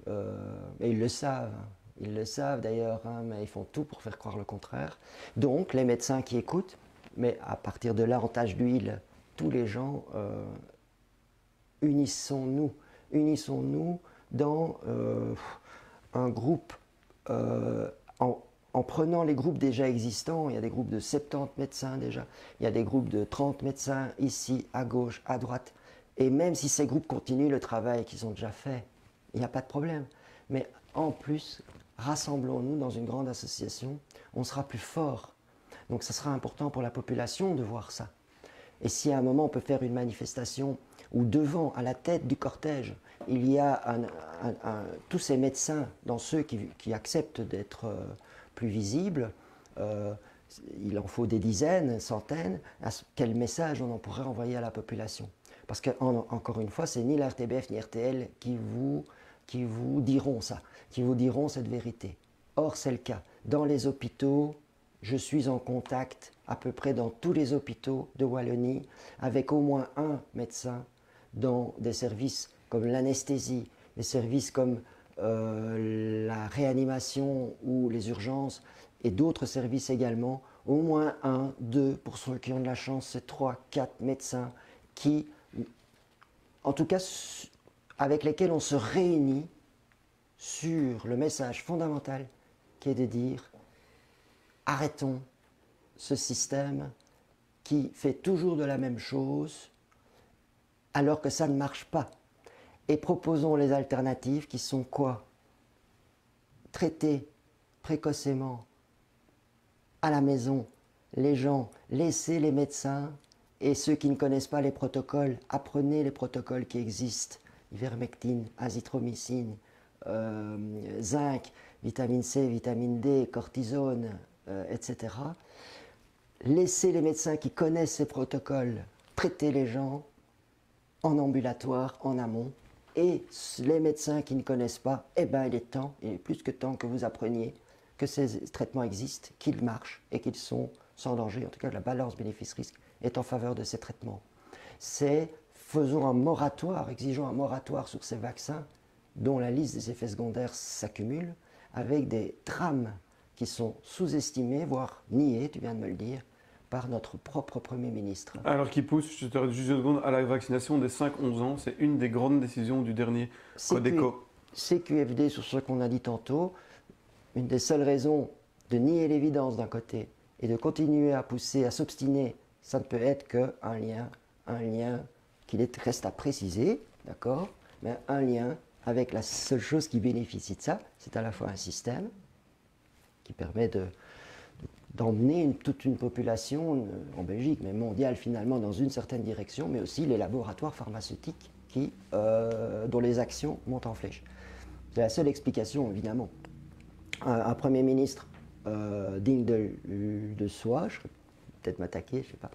B: et ils le savent. Ils le savent d'ailleurs, mais ils font tout pour faire croire le contraire. Donc, les médecins qui écoutent, mais à partir de là, en tache d'huile, tous les gens, unissons-nous dans un groupe, en prenant les groupes déjà existants. Il y a des groupes de 70 médecins déjà, il y a des groupes de 30 médecins ici, à gauche, à droite. Et même si ces groupes continuent le travail qu'ils ont déjà fait, il n'y a pas de problème. Mais en plus, rassemblons-nous dans une grande association, on sera plus fort. Donc ça sera important pour la population de voir ça. Et si à un moment on peut faire une manifestation où devant, à la tête du cortège, il y a tous ces médecins, dans ceux qui acceptent d'être plus visibles, il en faut des dizaines, centaines, quel message on en pourrait envoyer à la population? Parce que, encore une fois, c'est ni la RTBF ni RTL qui vous diront ça, qui vous diront cette vérité. Or, c'est le cas. Dans les hôpitaux, je suis en contact à peu près dans tous les hôpitaux de Wallonie avec au moins un médecin dans des services comme l'anesthésie, des services comme la réanimation ou les urgences et d'autres services également. Au moins un, deux, pour ceux qui ont de la chance, c'est 3-4 médecins qui, en tout cas, avec lesquels on se réunit sur le message fondamental qui est de dire arrêtons ce système qui fait toujours de la même chose alors que ça ne marche pas. Et proposons les alternatives qui sont quoi? Traiter précocement à la maison les gens, laissez les médecins et ceux qui ne connaissent pas les protocoles, apprenez les protocoles qui existent. Ivermectine, azithromycine, zinc, vitamine C, vitamine D, cortisone, etc. Laissez les médecins qui connaissent ces protocoles traiter les gens en ambulatoire, en amont, et les médecins qui ne connaissent pas, eh ben il est plus que temps que vous appreniez que ces traitements existent, qu'ils marchent et qu'ils sont sans danger. En tout cas, la balance bénéfice-risque est en faveur de ces traitements. Faisons un moratoire, exigeons un moratoire sur ces vaccins dont la liste des effets secondaires s'accumule, avec des drames qui sont sous-estimés, voire niés, tu viens de me le dire, par notre propre Premier ministre.
A: Alors qui pousse, je te juste une seconde, à la vaccination des 5-11 ans, c'est une des grandes décisions du dernier Code éco.
B: CQFD, sur ce qu'on a dit tantôt, une des seules raisons de nier l'évidence d'un côté et de continuer à pousser, à s'obstiner, ça ne peut être qu'un lien qu'il reste à préciser, d'accord, mais un lien avec la seule chose qui bénéficie de ça, c'est à la fois un système qui permet d'emmener toute une population en Belgique, mais mondiale finalement, dans une certaine direction, mais aussi les laboratoires pharmaceutiques dont les actions montent en flèche. C'est la seule explication, évidemment. Un Premier ministre digne de soi, je vais peut-être m'attaquer, je ne sais pas,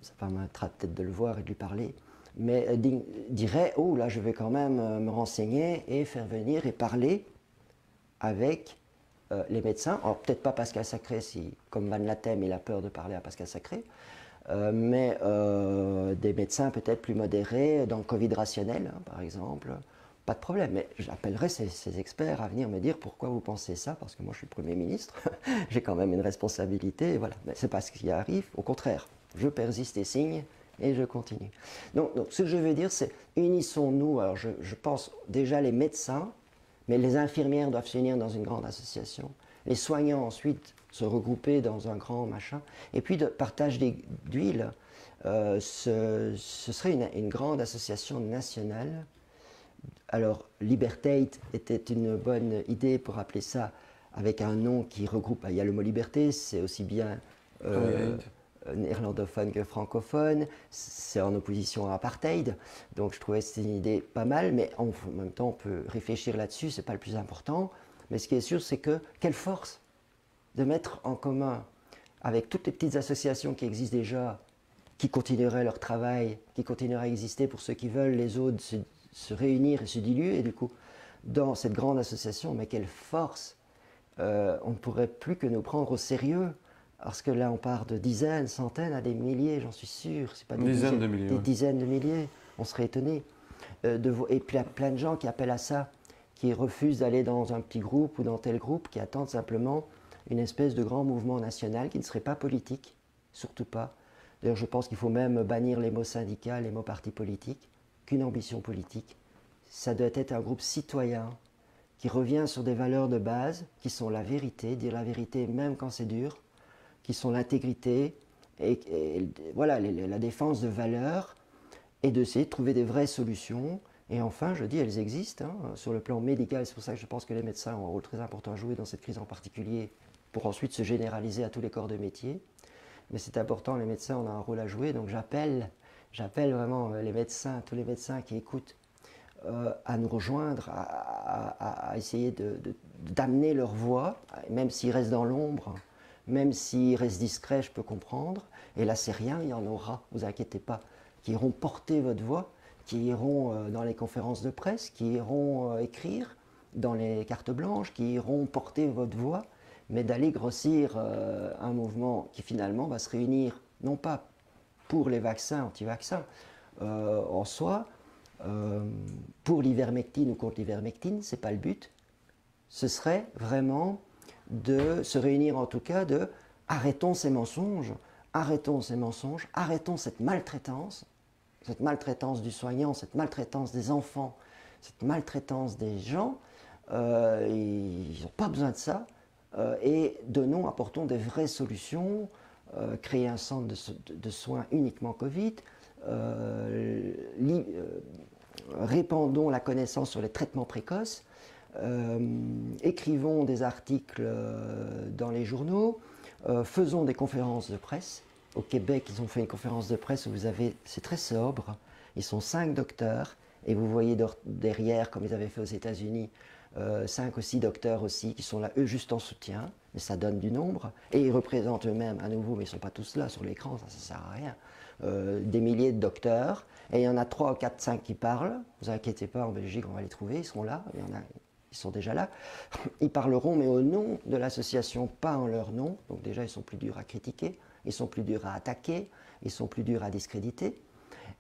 B: ça permettra peut-être de le voir et de lui parler, mais dirait, oh là je vais quand même me renseigner et faire venir et parler avec les médecins, alors peut-être pas Pascal Sacré, comme Van Latem il a peur de parler à Pascal Sacré, mais des médecins peut-être plus modérés, dans le Covid rationnel hein, par exemple, pas de problème, mais j'appellerai ces experts à venir me dire pourquoi vous pensez ça, parce que moi je suis Premier ministre, j'ai quand même une responsabilité, et voilà, mais c'est pas ce qui arrive, au contraire, je persiste et signe, et je continue. Donc ce que je veux dire, c'est unissons-nous, alors je pense déjà les médecins, mais les infirmières doivent s'unir dans une grande association, les soignants ensuite se regrouper dans un grand machin, et puis de partage d'huile, ce serait une grande association nationale. Alors, Libertate était une bonne idée pour appeler ça avec un nom qui regroupe. Il y a le mot liberté, c'est aussi bien néerlandophone que francophone, c'est en opposition à apartheid, donc je trouvais que c'était une idée pas mal, mais en même temps on peut réfléchir là-dessus, c'est pas le plus important, mais ce qui est sûr c'est que quelle force de mettre en commun avec toutes les petites associations qui existent déjà, qui continueraient leur travail, qui continueraient à exister pour ceux qui veulent, les autres se réunir et se diluer, et du coup dans cette grande association, mais quelle force, on ne pourrait plus que nous prendre au sérieux. Parce que là, on part de dizaines, centaines à des milliers, j'en suis sûr. C'est pas des dizaines de milliers. Des dizaines de milliers, on serait étonné. Et puis il y a plein de gens qui appellent à ça, qui refusent d'aller dans un petit groupe ou dans tel groupe, qui attendent simplement une espèce de grand mouvement national qui ne serait pas politique, surtout pas. D'ailleurs, je pense qu'il faut même bannir les mots syndicats, les mots partis politiques, qu'une ambition politique. Ça doit être un groupe citoyen qui revient sur des valeurs de base, qui sont la vérité, dire la vérité même quand c'est dur, qui sont l'intégrité et voilà, la défense de valeurs et d'essayer de trouver des vraies solutions. Et enfin, je dis, elles existent hein, sur le plan médical. C'est pour ça que je pense que les médecins ont un rôle très important à jouer dans cette crise en particulier pour ensuite se généraliser à tous les corps de métier. Mais c'est important, les médecins, on a un rôle à jouer. Donc j'appelle vraiment les médecins, tous les médecins qui écoutent, à nous rejoindre, à essayer d'amener leur voix, même s'ils restent dans l'ombre. Même s'ils restent discrets, je peux comprendre. Et là, c'est rien, il y en aura, vous inquiétez pas, qui iront porter votre voix, qui iront dans les conférences de presse, qui iront écrire dans les cartes blanches, qui iront porter votre voix, mais d'aller grossir un mouvement qui finalement va se réunir, non pas pour les vaccins, anti-vaccins en soi, pour l'ivermectine ou contre l'ivermectine, ce n'est pas le but. Ce serait vraiment de se réunir en tout cas, arrêtons ces mensonges, arrêtons cette maltraitance du soignant, cette maltraitance des enfants, cette maltraitance des gens, ils n'ont pas besoin de ça, et apportons des vraies solutions, créer un centre de soins uniquement Covid, répandons la connaissance sur les traitements précoces, écrivons des articles dans les journaux, faisons des conférences de presse. Au Québec, ils ont fait une conférence de presse où c'est très sobre, ils sont 5 docteurs, et vous voyez derrière, comme ils avaient fait aux États-Unis, 5 ou 6 docteurs aussi qui sont là, eux, juste en soutien, mais ça donne du nombre. Et ils représentent eux-mêmes, à nouveau, mais ils ne sont pas tous là sur l'écran, ça ne sert à rien, des milliers de docteurs. Et il y en a 3, 4, 5 qui parlent. Ne vous inquiétez pas, en Belgique, on va les trouver, ils seront là. Il y en a, ils sont déjà là. Ils parleront, mais au nom de l'association, pas en leur nom. Donc déjà, ils sont plus durs à critiquer, ils sont plus durs à attaquer, ils sont plus durs à discréditer.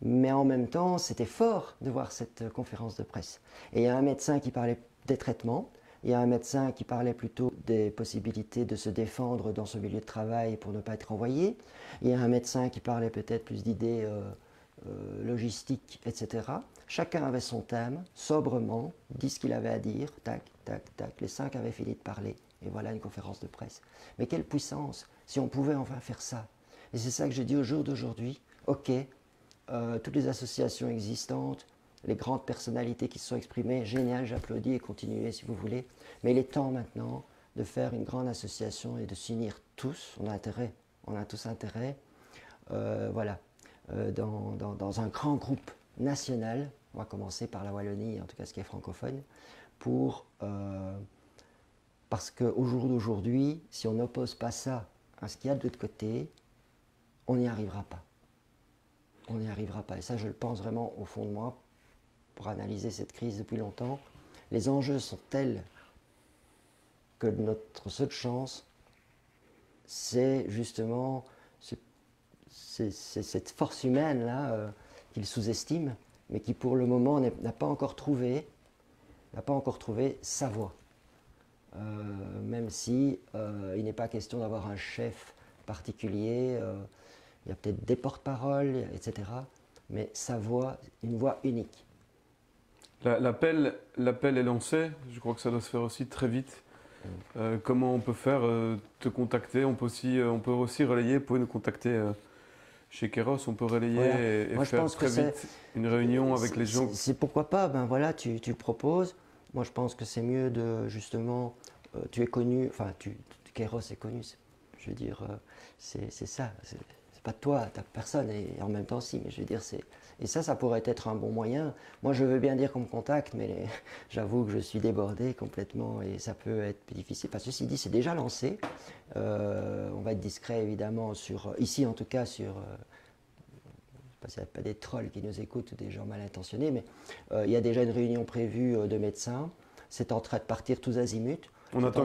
B: Mais en même temps, c'était fort de voir cette conférence de presse. Et il y a un médecin qui parlait des traitements, il y a un médecin qui parlait plutôt des possibilités de se défendre dans ce milieu de travail pour ne pas être renvoyé, il y a un médecin qui parlait peut-être plus d'idées logistiques, etc. Chacun avait son thème, sobrement, dit ce qu'il avait à dire, tac, tac, tac. Les 5 avaient fini de parler, et voilà une conférence de presse. Mais quelle puissance, si on pouvait enfin faire ça. Et c'est ça que je dis au jour d'aujourd'hui, ok, toutes les associations existantes, les grandes personnalités qui se sont exprimées, génial, j'applaudis et continuez si vous voulez. Mais il est temps maintenant de faire une grande association et de s'unir tous. On a intérêt, on a tous intérêt, voilà, dans un grand groupe national. On va commencer par la Wallonie, en tout cas ce qui est francophone, parce qu'au jour d'aujourd'hui, si on n'oppose pas ça à ce qu'il y a de l'autre côté, on n'y arrivera pas. On n'y arrivera pas. Et ça, je le pense vraiment au fond de moi, pour analyser cette crise depuis longtemps. Les enjeux sont tels que notre seule chance, c'est justement cette force humaine-là qu'ils sous-estiment, mais qui pour le moment n'a pas encore trouvé sa voie. Même si il n'est pas question d'avoir un chef particulier, il y a peut-être des porte-paroles, etc. Mais sa voix, une voix unique.
A: L'appel est lancé, je crois que ça doit se faire aussi très vite. Comment on peut faire te contacter? On peut aussi relayer, vous pouvez nous contacter chez Kairos, on peut relayer
B: Voilà.
A: et
B: Moi,
A: faire très vite une réunion avec les gens.
B: C'est pourquoi pas, ben voilà, tu le proposes. Moi, je pense que c'est mieux de, justement, tu es connu, enfin, Kairos est connu, je veux dire, c'est ça. C'est pas toi, ta personne, et en même temps si, mais je veux dire, et ça pourrait être un bon moyen. Moi, je veux bien dire qu'on me contacte, mais j'avoue que je suis débordé complètement et ça peut être difficile. Enfin, ceci dit, c'est déjà lancé. On va être discret, évidemment, ici en tout cas, sur... je ne sais pas s'il n'y a pas des trolls qui nous écoutent ou des gens mal intentionnés, mais il y a déjà une réunion prévue de médecins. C'est en train de partir tous azimuts.
A: On attend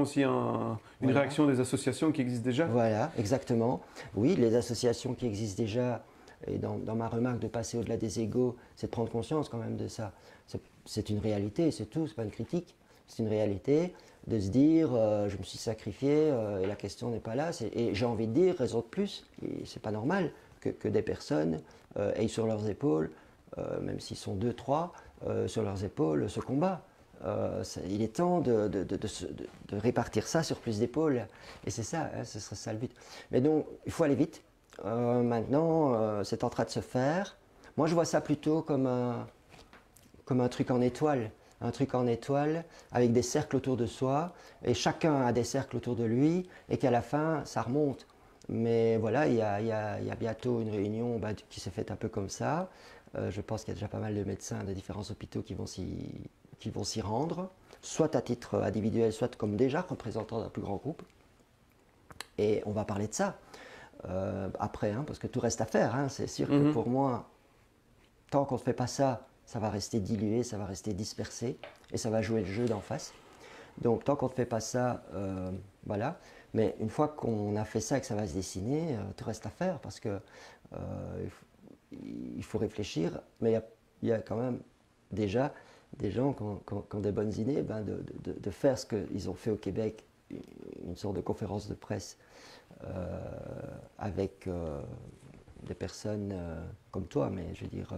A: aussi une réaction des associations qui existent déjà.
B: Voilà, exactement. Oui, les associations qui existent déjà, et dans ma remarque de passer au-delà des égos, c'est de prendre conscience quand même de ça. C'est une réalité, c'est tout, c'est pas une critique. C'est une réalité de se dire, je me suis sacrifié et la question n'est pas là. Et j'ai envie de dire, raison de plus, c'est pas normal que des personnes aient sur leurs épaules, même s'ils sont 2, 3, sur leurs épaules ce combat. Il est temps de répartir ça sur plus d'épaules. Et c'est ça, hein, ce serait ça le but. Mais donc, il faut aller vite. Maintenant, c'est en train de se faire. Moi, je vois ça plutôt comme un truc en étoile. Un truc en étoile avec des cercles autour de soi. Et chacun a des cercles autour de lui. Et qu'à la fin, ça remonte. Mais voilà, il y a bientôt une réunion qui s'est faite un peu comme ça. Je pense qu'il y a déjà pas mal de médecins de différents hôpitaux qui vont s'y rendre, soit à titre individuel, soit comme déjà représentant d'un plus grand groupe. Et on va parler de ça après, hein, parce que tout reste à faire. Hein. C'est sûr que pour moi, tant qu'on ne fait pas ça, ça va rester dilué, ça va rester dispersé, et ça va jouer le jeu d'en face. Donc tant qu'on ne fait pas ça, voilà. Mais une fois qu'on a fait ça et que ça va se dessiner, tout reste à faire, parce que il faut réfléchir, mais il y a quand même déjà des gens qui ont des bonnes idées, de faire ce qu'ils ont fait au Québec, une sorte de conférence de presse avec des personnes comme toi, mais je veux dire,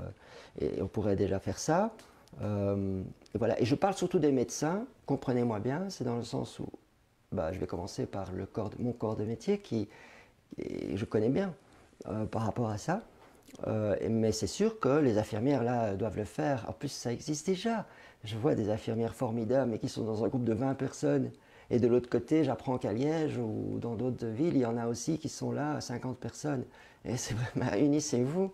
B: et on pourrait déjà faire ça. Et voilà. Et je parle surtout des médecins, comprenez-moi bien, c'est dans le sens où je vais commencer par mon corps de métier et je connais bien par rapport à ça. Mais c'est sûr que les infirmières là doivent le faire. En plus, ça existe déjà. Je vois des infirmières formidables, mais qui sont dans un groupe de 20 personnes Et de l'autre côté, j'apprends qu'à Liège ou dans d'autres villes, il y en a aussi qui sont là, 50 personnes. Et c'est vraiment, unissez-vous,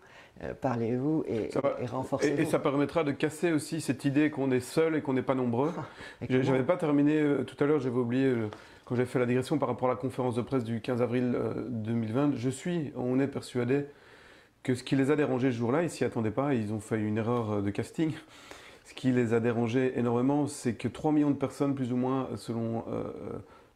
B: parlez-vous et renforcez-vous.
A: Et ça permettra de casser aussi cette idée qu'on est seul et qu'on n'est pas nombreux.
B: Et
A: J'avais pas terminé tout à l'heure, j'avais oublié, quand j'ai fait la digression par rapport à la conférence de presse du 15 avril 2020, on est persuadé que ce qui les a dérangés ce jour-là, ils s'y attendaient pas, ils ont fait une erreur de casting. Ce qui les a dérangés énormément, c'est que 3 millions de personnes, plus ou moins, selon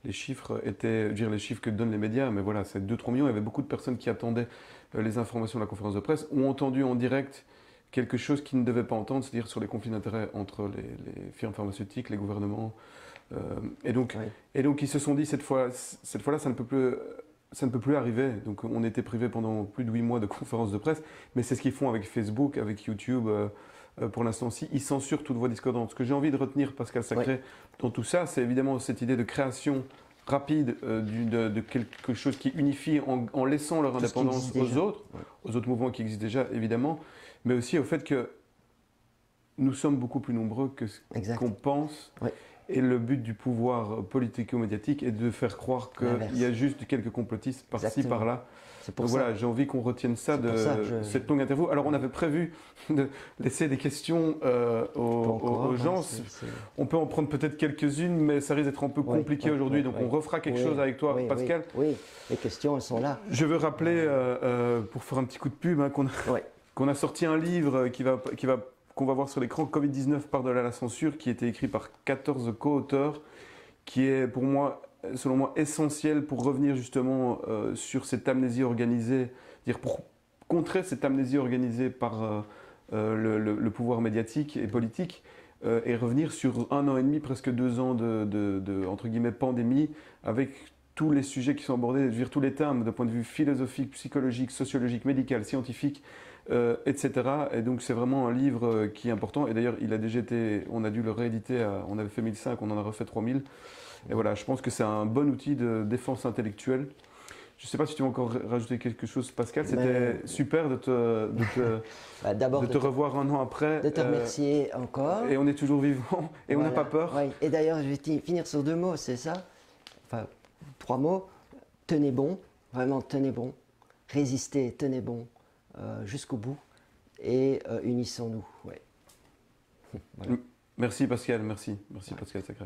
A: les chiffres, les chiffres que donnent les médias, mais voilà, c'est 2-3 millions. Il y avait beaucoup de personnes qui attendaient les informations de la conférence de presse, ont entendu en direct quelque chose qu'ils ne devaient pas entendre, c'est-à-dire sur les conflits d'intérêts entre les firmes pharmaceutiques, les gouvernements. Et donc, ils se sont dit, cette fois-là, ça ne peut plus arriver. Donc, on était privé pendant plus de 8 mois de conférences de presse, mais c'est ce qu'ils font avec Facebook, avec YouTube. Pour l'instant, ils censurent toute voix discordante. Ce que j'ai envie de retenir, Pascal Sacré, dans tout ça, c'est évidemment cette idée de création rapide de quelque chose qui unifie en laissant leur indépendance aux autres mouvements qui existent déjà, évidemment, mais aussi au fait que nous sommes beaucoup plus nombreux que ce qu'on pense.
B: Oui.
A: Et le but du pouvoir politico-médiatique est de faire croire qu'il y a juste quelques complotistes par-ci, par-là. Donc voilà, j'ai envie qu'on retienne ça de cette longue interview. Alors on avait prévu de laisser des questions aux gens. On peut en prendre peut-être quelques-unes, mais ça risque d'être un peu compliqué aujourd'hui. Donc on refera quelque chose avec toi, Pascal.
B: Oui, les questions, elles sont là.
A: Je veux rappeler, pour faire un petit coup de pub, hein, qu'on a sorti un livre qu'on va voir sur l'écran, Covid-19 par-delà la censure, qui a été écrit par 14 co-auteurs, qui est pour moi, selon moi, essentiel pour revenir justement sur cette amnésie organisée, pour contrer cette amnésie organisée par le pouvoir médiatique et politique, et revenir sur 1 an et demi, presque 2 ans de entre guillemets, pandémie, avec tous les sujets qui sont abordés, je veux dire tous les termes d'un point de vue philosophique, psychologique, sociologique, médical, scientifique, etc. Et donc c'est vraiment un livre qui est important. Et d'ailleurs, il a déjà été, on a dû le rééditer, on avait fait 1005, on en a refait 3000. Et voilà, je pense que c'est un bon outil de défense intellectuelle. Je ne sais pas si tu veux encore rajouter quelque chose, Pascal. C'était super de te revoir 1 an après.
B: De te remercier encore.
A: Et on est toujours vivant et on n'a pas peur.
B: Oui. Et d'ailleurs, je vais finir sur 2 mots, c'est ça. Enfin, 3 mots. Tenez bon, vraiment tenez bon. Résistez, tenez bon jusqu'au bout. Et unissons-nous. Ouais.
A: Voilà. Merci Pascal, merci Pascal Sacré.